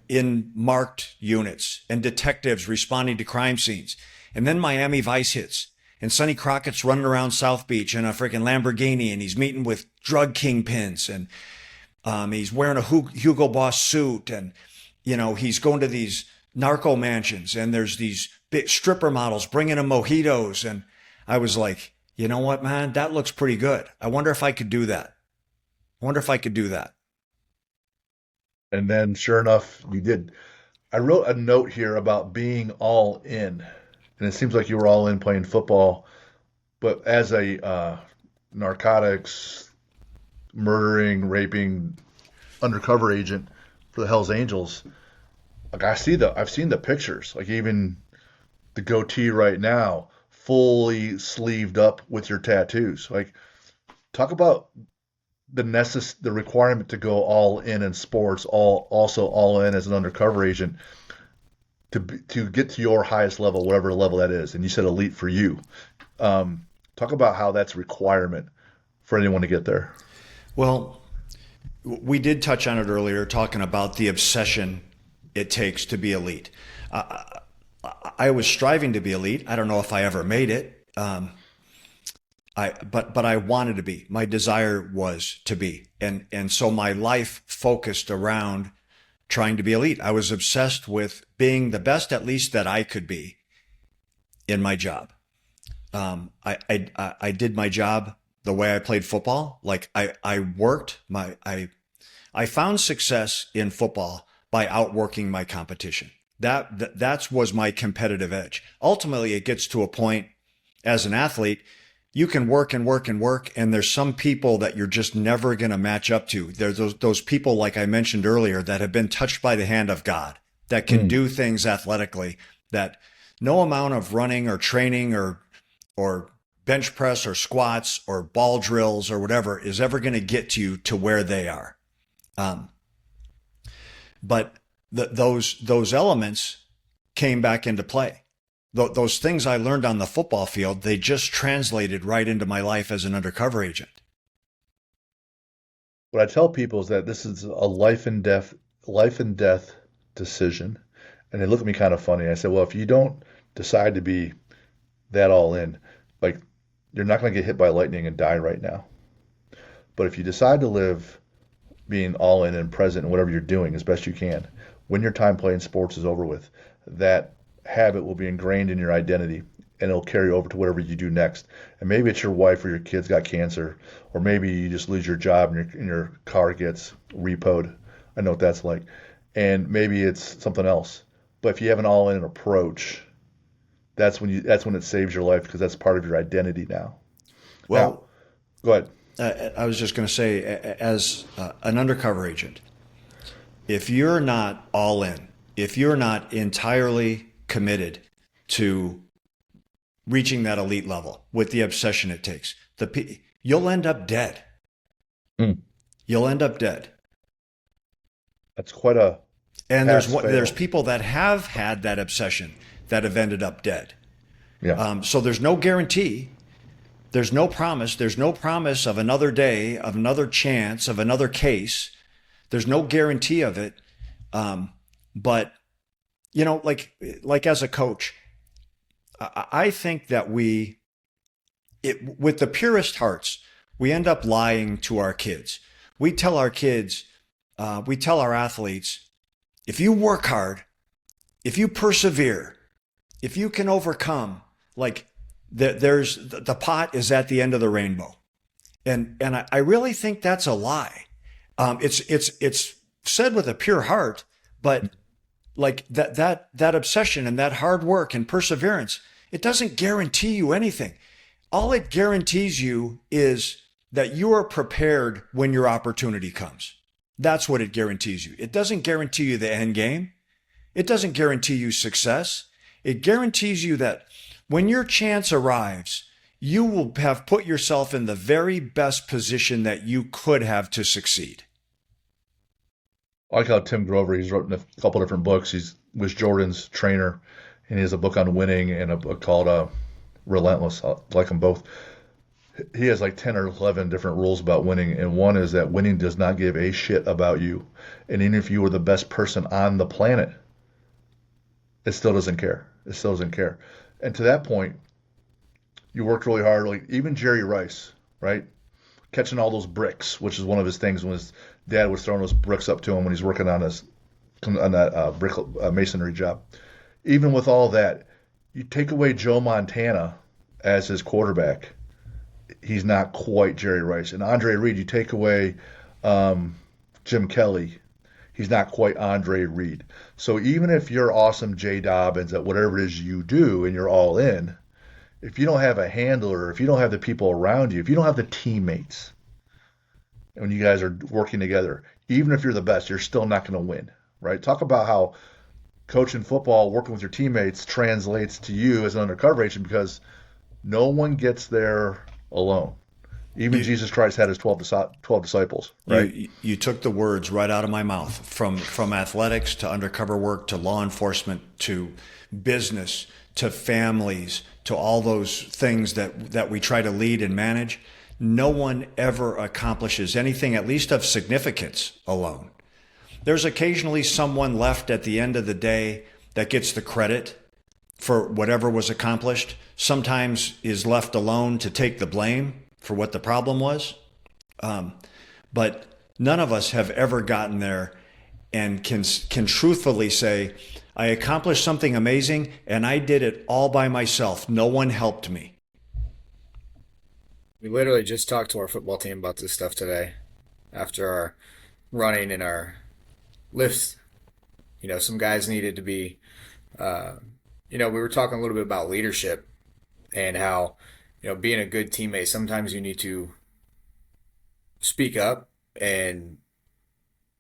in marked units and detectives responding to crime scenes. And then Miami Vice hits, and Sonny Crockett's running around South Beach in a freaking Lamborghini, and he's meeting with drug kingpins, and he's wearing a Hugo Boss suit, and you know, he's going to these narco mansions, and there's these big stripper models bringing him mojitos. And I was like, you know what, man, that looks pretty good. I wonder if I could do that. I wonder if I could do that. And then, sure enough, you did. I wrote a note here about being all in, and it seems like you were all in playing football, but as a narcotics, murdering, raping, undercover agent for the Hells Angels, like I've seen the pictures, like even the goatee right now, fully sleeved up with your tattoos. Like, talk about the requirement to go all in sports, also all in as an undercover agent to get to your highest level, whatever level that is. And you said elite for you. Talk about how that's a requirement for anyone to get there. Well, we did touch on it earlier, talking about the obsession it takes to be elite. I was striving to be elite. I don't know if I ever made it. But I wanted to be. My desire was to be. And so my life focused around trying to be elite. I was obsessed with being the best, at least that I could be in my job. I did my job the way I played football. Like I worked I found success in football by outworking my competition. That was my competitive edge. Ultimately, it gets to a point as an athlete, you can work and work and work, and there's some people that you're just never going to match up to. There's those people, like I mentioned earlier, that have been touched by the hand of God, that can do things athletically that no amount of running or training or bench press or squats or ball drills or whatever is ever going to get you to where they are. But those elements came back into play. Those things I learned on the football field, they just translated right into my life as an undercover agent. What I tell people is that this is a life and death decision. And they look at me kind of funny. I said, well, if you don't decide to be that all in, like, you're not going to get hit by lightning and die right now. But if you decide to live being all in and present in whatever you're doing as best you can, when your time playing sports is over with, that habit will be ingrained in your identity, and it'll carry over to whatever you do next. And maybe it's your wife or your kids got cancer, or maybe you just lose your job and your car gets repoed. I know what that's like. And maybe it's something else. But if you have an all-in approach, that's when it saves your life, because that's part of your identity now. Well, go ahead. I was just going to say, as an undercover agent, if you're not all in, if you're not entirely committed to reaching that elite level with the obsession it takes, you'll end up dead. Mm. You'll end up dead. That's quite a And pass fail. there's people that have had that obsession that have ended up dead. Yeah. So there's no guarantee. There's no promise. There's no promise of another day, of another chance, of another case. There's no guarantee of it. But you know, like as a coach, I think that with the purest hearts, we end up lying to our kids. We tell our kids, we tell our athletes, if you work hard, if you persevere, if you can overcome, like the pot is at the end of the rainbow. And I really think that's a lie. It's said with a pure heart, but like that obsession and that hard work and perseverance, it doesn't guarantee you anything. All it guarantees you is that you are prepared when your opportunity comes. That's what it guarantees you. It doesn't guarantee you the end game. It doesn't guarantee you success. It guarantees you that when your chance arrives, you will have put yourself in the very best position that you could have to succeed. I like how Tim Grover, he's written a couple different books. He was Jordan's trainer, and he has a book on winning and a book called Relentless. I like them both. He has like 10 or 11 different rules about winning, and one is that winning does not give a shit about you. And even if you were the best person on the planet, it still doesn't care. It still doesn't care. And to that point, you worked really hard. Like even Jerry Rice, right? Catching all those bricks, which is one of his things when his dad was throwing those bricks up to him when he's working on that brick masonry job. Even with all that, you take away Joe Montana as his quarterback, he's not quite Jerry Rice. And Andre Reed, you take away Jim Kelly, he's not quite Andre Reed. So even if you're awesome Jay Dobyns at whatever it is you do and you're all in, if you don't have a handler, if you don't have the people around you, if you don't have the teammates, when you guys are working together, even if you're the best, you're still not going to win, right? Talk about how coaching football, working with your teammates translates to you as an undercover agent because no one gets there alone. Even Jesus Christ had his 12 disciples, right? You took the words right out of my mouth. From athletics to undercover work to law enforcement to business to families to all those things that we try to lead and manage. No one ever accomplishes anything, at least of significance, alone. There's occasionally someone left at the end of the day that gets the credit for whatever was accomplished, sometimes is left alone to take the blame for what the problem was. But none of us have ever gotten there and can truthfully say, I accomplished something amazing and I did it all by myself. No one helped me. We literally just talked to our football team about this stuff today after our running and our lifts. You know, some guys needed to be, we were talking a little bit about leadership and how, being a good teammate, sometimes you need to speak up and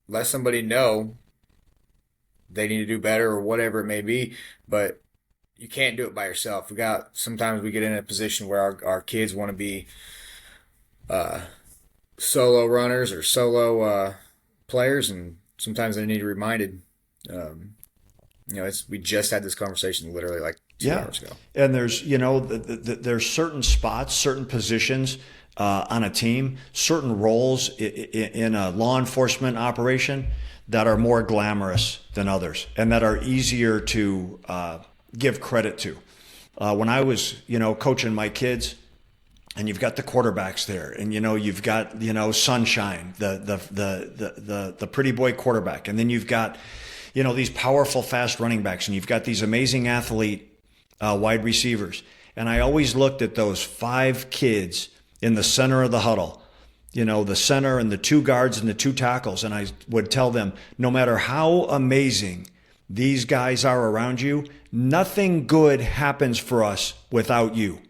let somebody know they need to do better or whatever it may be, but you can't do it by yourself. Sometimes we get in a position where our kids want to be solo runners or solo players, and sometimes they need reminded. We just had this conversation literally like 2 hours ago. And there's, there's certain spots, certain positions on a team, certain roles in a law enforcement operation that are more glamorous than others and that are easier to give credit to. When I was, coaching my kids, and you've got the quarterbacks there, and you've got Sunshine, the pretty boy quarterback, and then you've got these powerful fast running backs, and you've got these amazing athlete wide receivers. And I always looked at those 5 kids in the center of the huddle, the center and the 2 guards and the 2 tackles, and I would tell them, no matter how amazing these guys are around you, nothing good happens for us without you.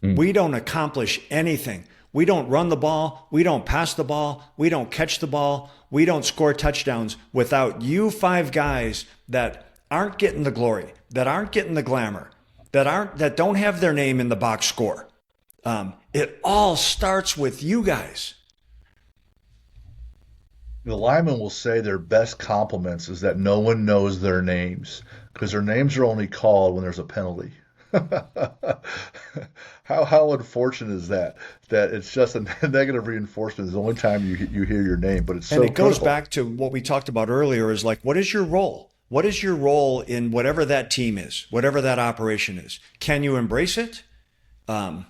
We don't accomplish anything We don't run the ball. We don't pass the ball. We don't catch the ball. We don't score touchdowns without you five guys that aren't getting the glory, that aren't getting the glamour, that don't have their name in the box score. It all starts with you guys. The linemen will say their best compliments is that no one knows their names because their names are only called when there's a penalty. How unfortunate is that? That it's just a negative reinforcement. It's the only time you hear your name, but it's And so it goes critical. back to what we talked about earlier is like, what is your role? What is your role in whatever that team is, whatever that operation is? Can you embrace it? Can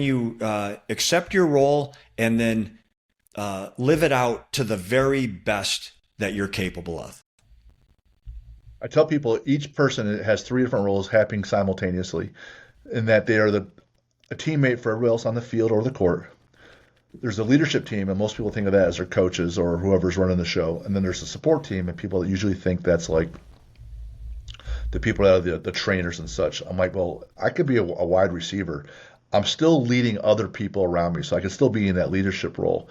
you accept your role and then live it out to the very best that you're capable of? I tell people each person has three different roles happening simultaneously, in that they are a teammate for everybody else on the field or the court. There's a leadership team, and most people think of that as their coaches or whoever's running the show. And then there's a support team, and people usually think that's like the people that are the trainers and such. I'm like, well, I could be a wide receiver. I'm still leading other people around me, so I can still be in that leadership role.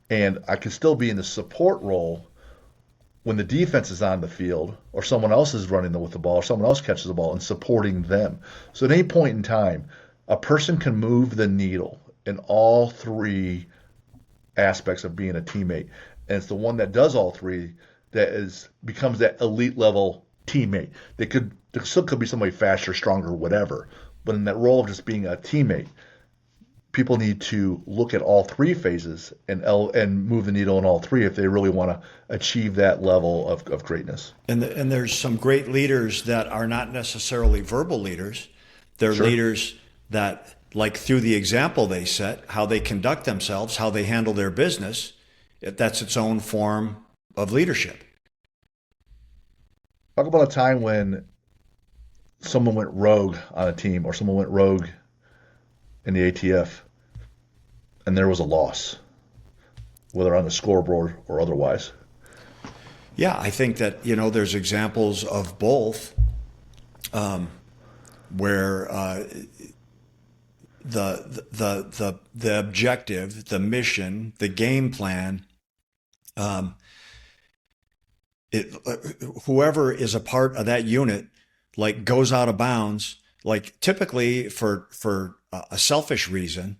And I can still be in the support role when the defense is on the field or someone else is running with the ball or someone else catches the ball and supporting them. So at any point in time, a person can move the needle in all three aspects of being a teammate. And it's the one that does all three that becomes that elite level teammate. There still could be somebody faster, stronger, whatever. But in that role of just being a teammate, people need to look at all three phases and move the needle in all three if they really want to achieve that level of greatness. And there's some great leaders that are not necessarily verbal leaders. They're Sure. leaders that, like through the example they set, how they conduct themselves, how they handle their business, that's its own form of leadership. Talk about a time when someone went rogue on a team or someone went rogue in the ATF and there was a loss, whether on the scoreboard or otherwise. Yeah, I think that, there's examples of both, where the objective, the mission, the game plan, whoever is a part of that unit, like goes out of bounds, like typically for a selfish reason,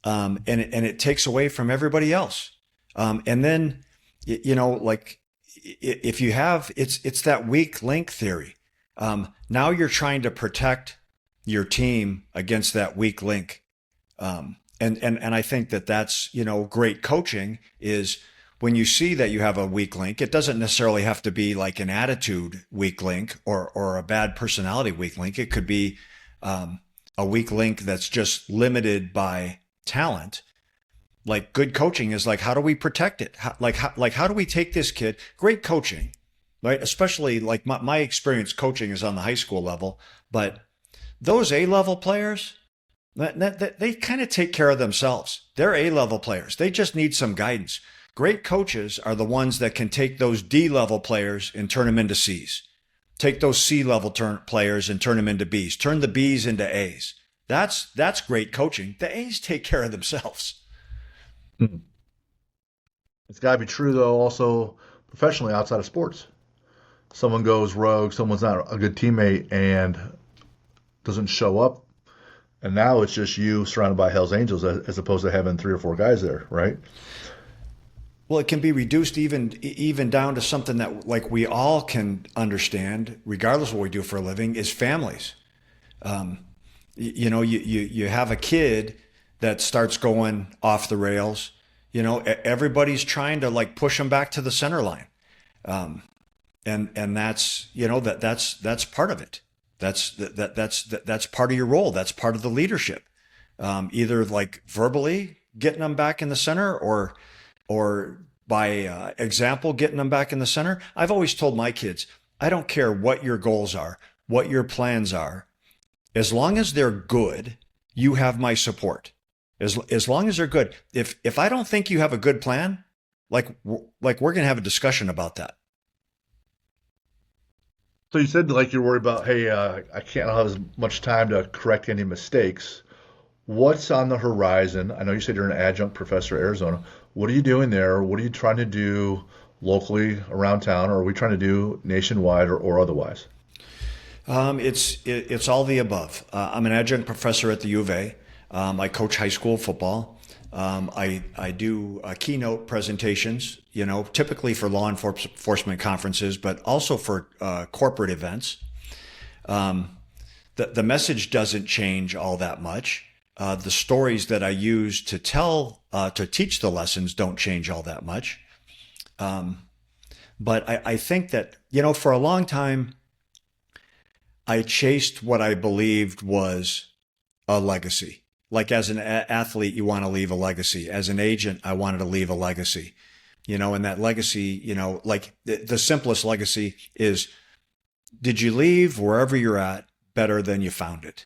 and it takes away from everybody else. And then, like if you have, it's that weak link theory. Now you're trying to protect your team against that weak link. And I think that's, great coaching is when you see that you have a weak link. It doesn't necessarily have to be like an attitude weak link or a bad personality weak link. It could be a weak link that's just limited by talent. Like good coaching is like, how do we protect it? How do we take this kid? Great coaching, right? Especially like my experience coaching is on the high school level, but those A-level players, they kind of take care of themselves. They're A-level players. They just need some guidance. Great coaches are the ones that can take those D-level players and turn them into C's. Take those C-level players and turn them into B's. Turn the B's into A's. That's great coaching. The A's take care of themselves. Hmm. It's got to be true, though, also professionally outside of sports. Someone goes rogue, someone's not a good teammate and doesn't show up. And now it's just you surrounded by Hell's Angels as opposed to having three or four guys there, right? Well, it can be reduced even down to something that like we all can understand, regardless of what we do for a living, is families. You have a kid that starts going off the rails. Everybody's trying to like push them back to the center line, and that's that's part of it. That's part of your role. That's part of the leadership. Either like verbally getting them back in the center, or by example, getting them back in the center. I've always told my kids, I don't care what your goals are, what your plans are, as long as they're good, you have my support. As long as they're good. If I don't think you have a good plan, like we're going to have a discussion about that. So you said like you're worried about, hey, I can't have as much time to correct any mistakes. What's on the horizon? I know you said you're an adjunct professor at Arizona. What are you doing there? What are you trying to do locally around town, or are we trying to do nationwide or otherwise? It's all the above. I'm an adjunct professor at the U of A. I coach high school football. I do keynote presentations, typically for law enforcement conferences, but also for corporate events. The message doesn't change all that much. The stories that I use to teach the lessons don't change all that much. But I think that, for a long time, I chased what I believed was a legacy. Like as an athlete, you want to leave a legacy. As an agent, I wanted to leave a legacy. And that legacy, like the simplest legacy is, did you leave wherever you're at better than you found it?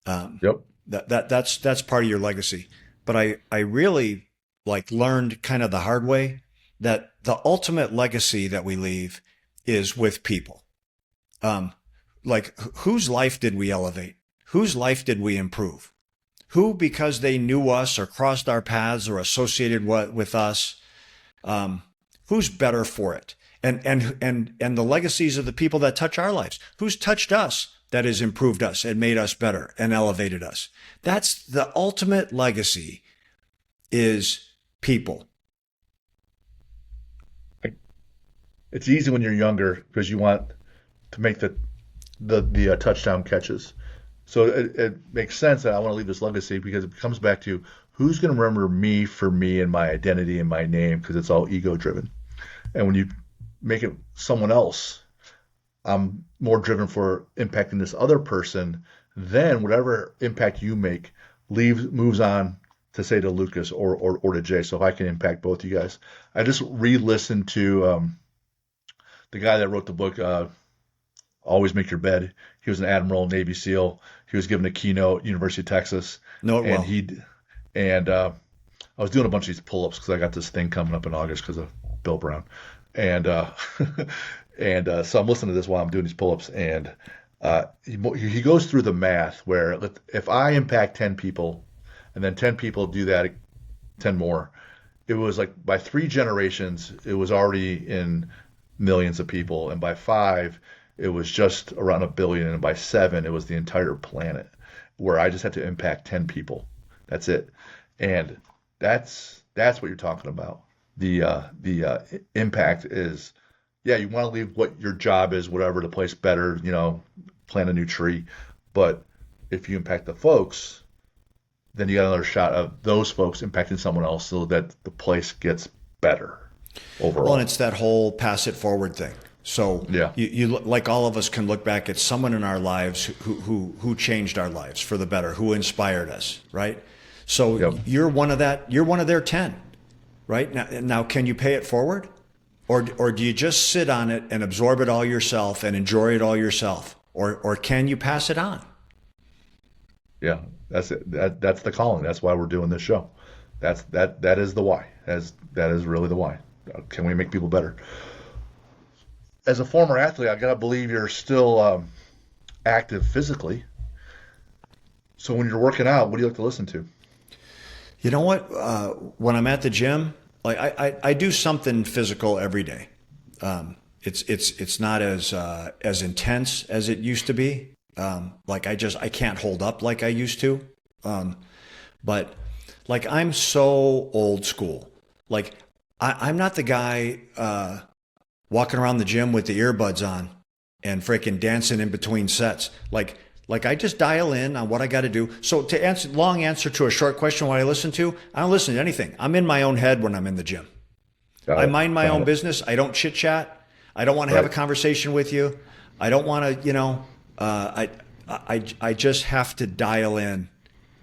Yep. That's part of your legacy. But I really learned kind of the hard way that the ultimate legacy that we leave is with people. Whose life did we elevate? Whose life did we improve? Who, because they knew us or crossed our paths or associated with us, who's better for it? And the legacies of the people that touch our lives. Who's touched us that has improved us and made us better and elevated us? That's the ultimate legacy, is people. It's easy when you're younger because you want to make the touchdown catches. So it makes sense that I want to leave this legacy because it comes back to who's going to remember me for me and my identity and my name, because it's all ego driven. And when you make it someone else, I'm more driven for impacting this other person. Then whatever impact you make moves on to say to Lucas or to Jay. So if I can impact both you guys, I just re-listened to the guy that wrote the book, Always Make Your Bed. He was an admiral, Navy SEAL. He was given a keynote, University of Texas, Know it and well. I was doing a bunch of these pull-ups because I got this thing coming up in August because of Bill Brown, and so I'm listening to this while I'm doing these pull-ups, and he goes through the math where if I impact 10 people, and then 10 people do that, 10 more, it was like by 3 generations, it was already in millions of people, and by 5, it was just around a billion, and by 7, it was the entire planet, where I just had to impact 10 people. That's it, and that's what you're talking about. The impact is, yeah, you want to leave what your job is, whatever, the place better, plant a new tree, but if you impact the folks, then you got another shot of those folks impacting someone else so that the place gets better Well, and overall. it's that whole pass it forward thing. So Yeah. you like all of us can look back at someone in our lives who changed our lives for the better, who inspired us, right? So Yep. you're one of that. You're one of their 10, right? Now, can you pay it forward, or do you just sit on it and absorb it all yourself and enjoy it all yourself, or can you pass it on? Yeah. That's it. That's the calling. That's why we're doing this show. That is the why. That is really the why. Can we make people better? As a former athlete, I gotta believe you're still active physically. So when you're working out, what do you like to listen to? You know what? When I'm at the gym, I do something physical every day. It's not as intense as it used to be. I can't hold up like I used to. But I'm so old school. Like I'm not the guy walking around the gym with the earbuds on and freaking dancing in between sets. Like I just dial in on what I got to do. So to answer long answer to a short question, what I listen to, I don't listen to anything. I'm in my own head when I'm in the gym. Got I it. mind my Got own it. business. I don't chit chat. I don't want to have a Right. conversation with you. I don't want to, I just have to dial in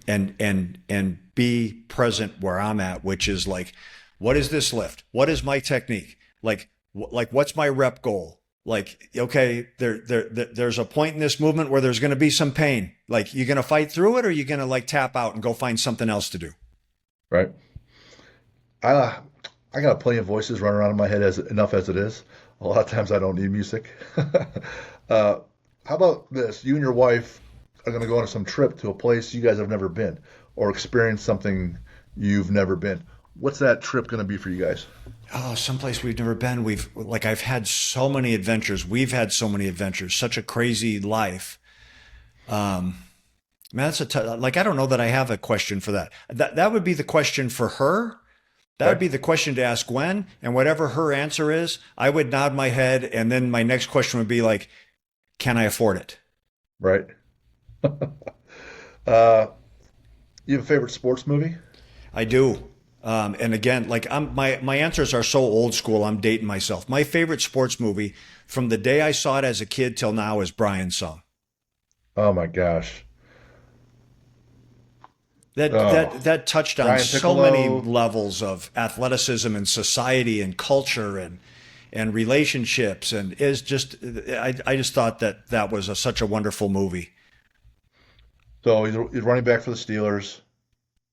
and be present where I'm at, which is like, what is this lift? What is my technique? What's my rep goal? Like, okay, there's a point in this movement where there's going to be some pain. Like, you going to fight through it, or you going to tap out and go find something else to do? Right. I I got plenty of voices running around in my head as enough as it is. A lot of times I don't need music. How about this? You and your wife are going to go on some trip to a place you guys have never been. or experience something you've never been. What's that trip going to be for you guys? Oh, someplace we've never been. I've had so many adventures. We've had so many adventures. Such a crazy life. Um, Man, like I don't know that I have a question for that. That would be the question for her. That would Okay, be the question to ask Gwen, and whatever her answer is, I would nod my head, and then my next question would be like, "Can I afford it?" right. Uh, you have a favorite sports movie? I do. And again, like my answers are so old school. I'm dating myself. My favorite sports movie from the day I saw it as a kid till now is Brian's Song. Oh my gosh. That Oh, that that touched on Brian so many Piccolo. levels of athleticism and society and culture and relationships, and is just I just thought that was such a wonderful movie. So he's running back for the Steelers,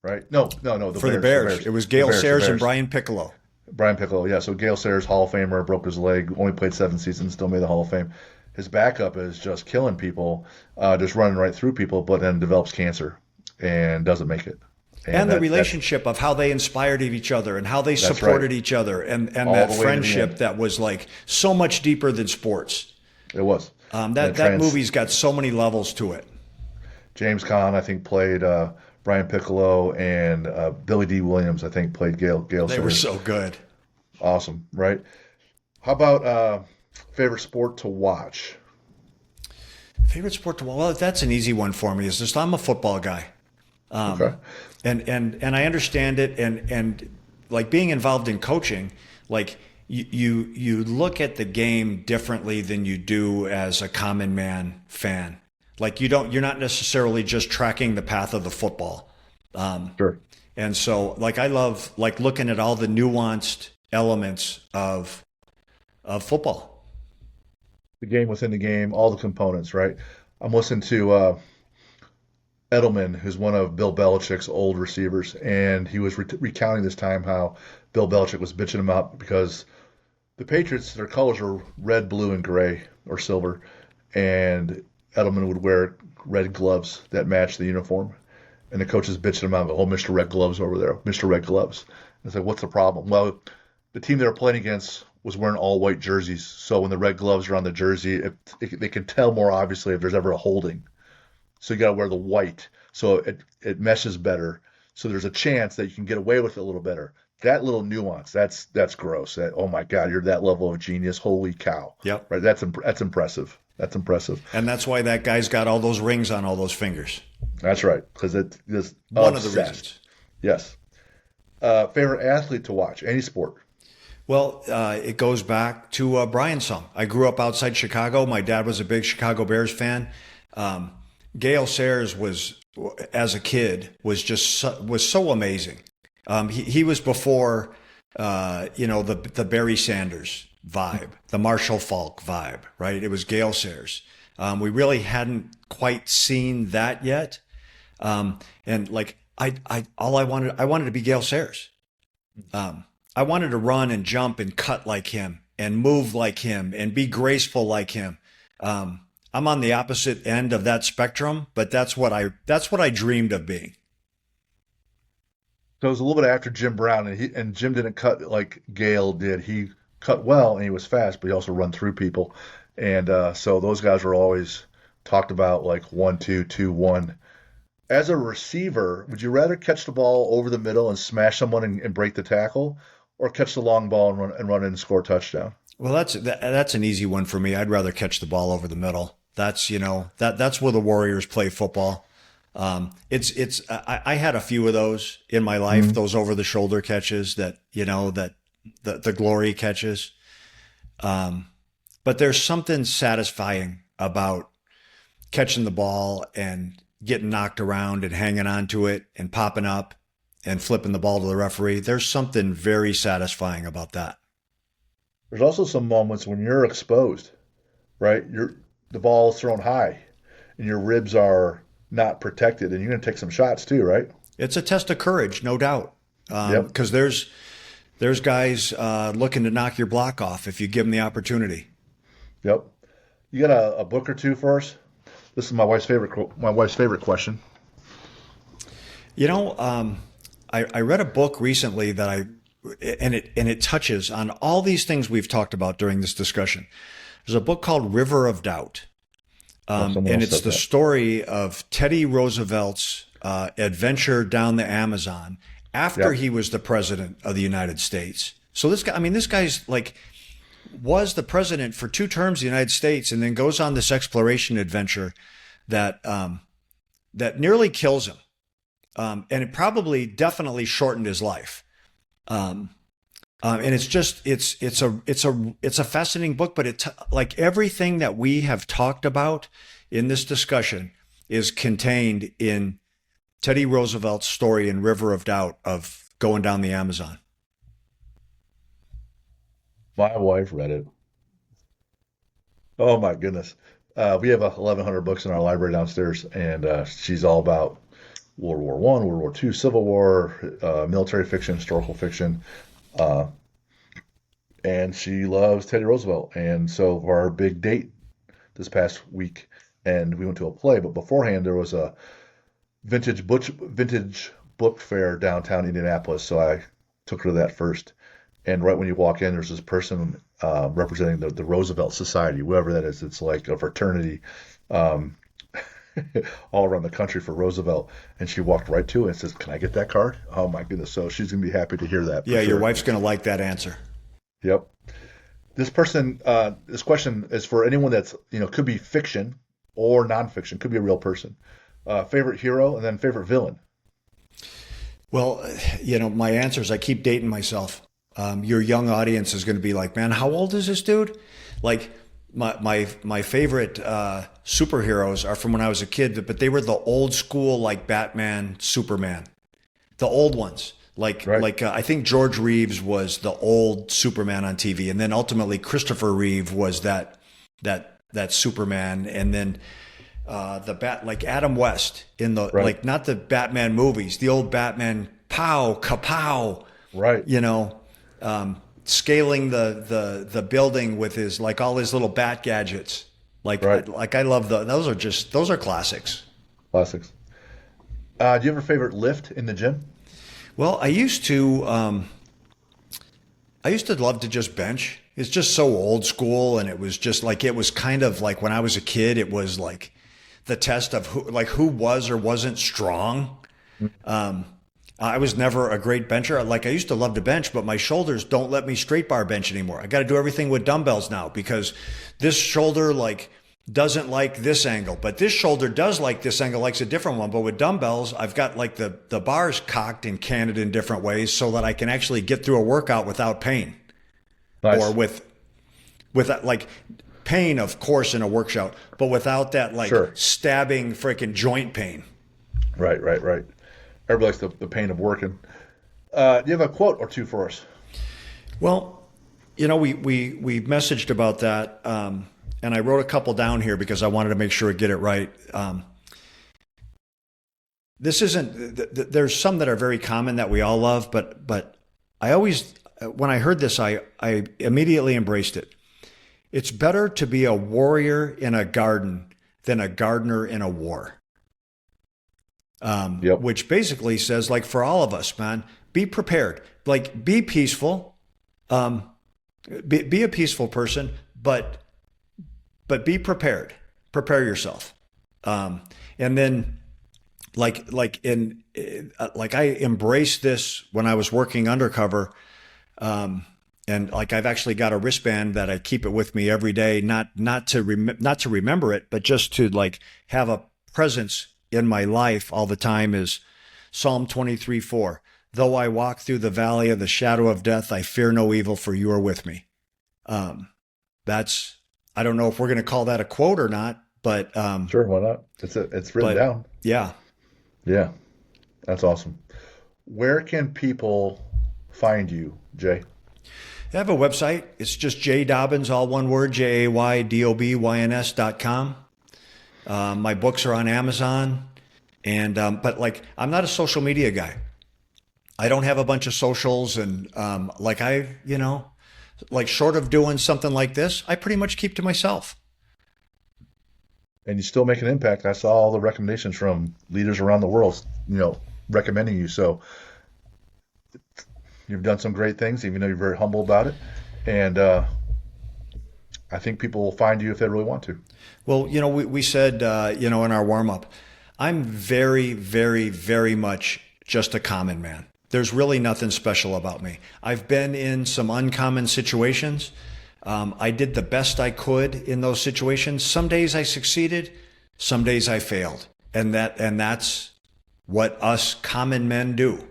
right? No, no, no, the For the Bears, the Bears, Bears, it was the Gale Bears, the Sayers and Bears. Brian Piccolo. Brian Piccolo, yeah. So Gale Sayers, Hall of Famer, broke his leg, only played 7 seasons, still made the Hall of Fame. His backup is just killing people, just running right through people, but then develops cancer and doesn't make it. And And the that's relationship of how they inspired each other and how they that's right, supported each other, and all that the way to the friendship end. that was like so much deeper than sports. It was. And That it that trans movie's got so many levels to it. James Caan, I think, played Brian Piccolo, and Billy D. Williams, I think, played Gale They were Sayers. so good. Awesome, right? How about favorite sport to watch? Favorite sport to well, that's an easy one for me. Is just I'm a football guy. Okay. And I understand it, and like being involved in coaching, like you look at the game differently than you do as a common man fan. Like you're not necessarily just tracking the path of the football. Sure. And so like I love like looking at all the nuanced elements of football. The game within the game, all the components, right? I'm listening to Edelman, who's one of Bill Belichick's old receivers, and he was recounting this time how Bill Belichick was bitching him out because the Patriots, their colors are red, blue, and gray or silver, and Edelman would wear red gloves that match the uniform. And the coach is bitching him out, oh, Mr. Red Gloves over there, Mr. Red Gloves. And it's like, what's the problem? Well, the team they were playing against was wearing all white jerseys, so when the red gloves are on the jersey, they can tell more obviously if there's ever a holding. So you got to wear the white, so it meshes better. So there's a chance that you can get away with it a little better. That little nuance, that's gross. That, oh my God, you're that level of genius. Holy cow! Yep. Right? That's impressive. That's impressive. And that's why that guy's got all those rings on all those fingers. That's right, because it is One of the obsessed. reasons. Yes. Favorite athlete to watch, any sport. Well, it goes back to Brian's song. I grew up outside Chicago. My dad was a big Chicago Bears fan. Um, Gale Sayers was, as a kid, was so amazing. He was before, the Barry Sanders vibe, the Marshall Falk vibe, right? It was Gale Sayers. We really hadn't quite seen that yet. And like I wanted to be Gale Sayers. I wanted to run and jump and cut like him and move like him and be graceful like him. I'm on the opposite end of that spectrum, but that's what I dreamed of being. So it was a little bit after Jim Brown, and Jim didn't cut like Gale did. He cut well and he was fast, but he also run through people. And so those guys were always talked about like 1-2-2-1. As a receiver, would you rather catch the ball over the middle and smash someone and break the tackle, or catch the long ball and run in and score a touchdown? Well, that's an easy one for me. I'd rather catch the ball over the middle. That's where the Warriors play football. I had a few of those in my life, Mhm. those over the shoulder catches that the glory catches. But there's something satisfying about catching the ball and getting knocked around and hanging on to it and popping up and flipping the ball to the referee. There's something very satisfying about that. There's also some moments when you're exposed, right? The ball is thrown high, and your ribs are not protected, and you're going to take some shots too, right? It's a test of courage, no doubt. Yep. Because there's guys looking to knock your block off if you give them the opportunity. Yep. You got a book or two for us? This is my wife's favorite question. You know, I read a book recently and it touches on all these things we've talked about during this discussion. There's a book called River of Doubt. Oh, someone And else it's said the that. story of Teddy Roosevelt's adventure down the Amazon after Yep. he was the president of the United States. So this guy, I mean, this guy's like was the president for 2 terms of the United States, and then goes on this exploration adventure that that nearly kills him, and it probably definitely shortened his life. Um, and it's just it's a fascinating book, but like everything that we have talked about in this discussion is contained in Teddy Roosevelt's story in River of Doubt of going down the Amazon. My wife read it. Oh my goodness. We have 1,100 books in our library downstairs, and she's all about World War One, World War Two, Civil War, military fiction, historical fiction, uh, and she loves Teddy Roosevelt. And so for our big date this past week, and we went to a play, but beforehand there was a vintage book fair downtown Indianapolis, so I took her to that first. And right when you walk in, there's this person representing the Roosevelt Society, whoever that is. It's like a fraternity um, all around the country for Roosevelt. And she walked right to it and says, "Can I get that card?" Oh my goodness! So she's gonna be happy to hear that for Yeah, your sure. wife's going to like that answer. Yep. This question is for anyone that's could be fiction or nonfiction, could be a real person. Favorite hero and then favorite villain. Well, my answers, I keep dating myself. Your young audience is going to be like, man, how old is this dude? Like, my favorite superheroes are from when I was a kid, but they were the old school, like Batman, Superman, the old ones. Right. I think George Reeves was the old Superman on TV, and then ultimately Christopher Reeve was that Superman, and then like Adam West in the Right. like not the Batman movies, the old Batman, pow kapow, Right. you know, scaling the building with his like all his little bat gadgets. Right. I love those are classics. Classics. Do you have a favorite lift in the gym? Well, I used to love to just bench. It's just so old school, and it was just like it was kind of like when I was a kid. It was like the test of who was or wasn't strong. Um, I was never a great bencher. Like I used to love to bench, but my shoulders don't let me straight bar bench anymore. I got to do everything with dumbbells now because this shoulder like doesn't like this angle, but this shoulder does like this angle, likes a different one. But with dumbbells, I've got like the bars cocked and canted in different ways so that I can actually get through a workout without pain or Nice. with that, like pain, of course, in a workout, but without that like Sure. stabbing freaking joint pain. Right. Right. Right. Everybody likes the pain of working. Do you have a quote or two for us? Well, we messaged about that, and I wrote a couple down here because I wanted to make sure I get it right. This isn't. There's some that are very common that we all love, but I always, when I heard this, I immediately embraced it. It's better to be a warrior in a garden than a gardener in a war. Yep. Which basically says, like, for all of us, man, be prepared. Like, be peaceful. Um, be a peaceful person, but be prepared. Prepare yourself. And then, like I embraced this when I was working undercover. And like I've actually got a wristband that I keep it with me every day, not to remember it, but just to like have a presence in my life all the time is Psalm 23:4. Though I walk through the valley of the shadow of death, I fear no evil, for you are with me. Um, that's I don't know if we're going to call that a quote or not, Sure. Why not? It's written but down. yeah. Yeah. That's awesome. Where can people find you, Jay? I have a website. It's just Dobyns, all one word, JAYDOBYNS.com. My books are on Amazon. And, but like, I'm not a social media guy. I don't have a bunch of socials. And, like short of doing something like this, I pretty much keep to myself. And you still make an impact. I saw all the recommendations from leaders around the world, recommending you. So you've done some great things, even though you're very humble about it. And I think people will find you if they really want to. Well, we said, in our warm up, I'm very, very, very much just a common man. There's really nothing special about me. I've been in some uncommon situations. I did the best I could in those situations. Some days I succeeded, some days I failed. And that's what us common men do.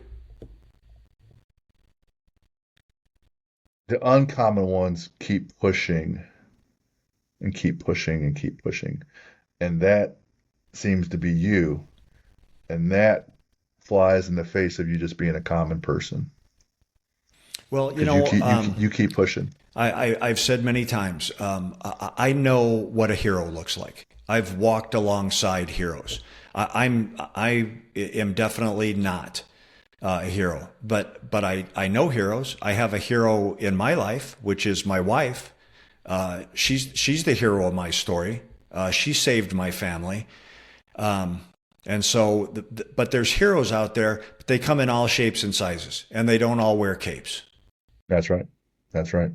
The uncommon ones keep pushing and keep pushing and keep pushing. And that seems to be you. And that flies in the face of you just being a common person. Well, Because you keep pushing. I've said many times, I know what a hero looks like. I've walked alongside heroes. I am definitely not a hero, but I know heroes. I have a hero in my life, which is my wife. She's the hero of my story. She saved my family. And so, but there's heroes out there, but they come in all shapes and sizes, and they don't all wear capes. That's right. That's right.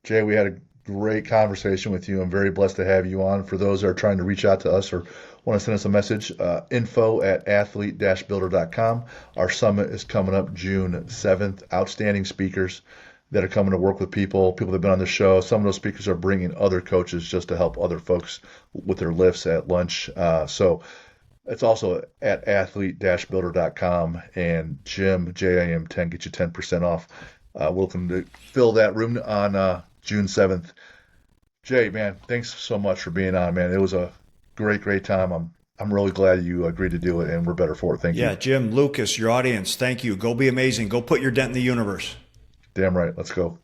Jay, we had a great conversation with you. I'm very blessed to have you on. For those that are trying to reach out to us or want to send us a message, info@athlete-builder.com. Our summit is coming up June 7th. Outstanding speakers that are coming to work with people that have been on the show. Some of those speakers are bringing other coaches just to help other folks with their lifts at lunch. So it's also at athlete-builder.com, and Jim, JIM10, get you 10% off. Welcome to fill that room on June 7th. Jay, man, thanks so much for being on, man. It was a great, great time. I'm really glad you agreed to do it, and we're better for it. Thank you. Yeah, Jim, Lucas, your audience, thank you. Go be amazing. Go put your dent in the universe. Damn right. Let's go.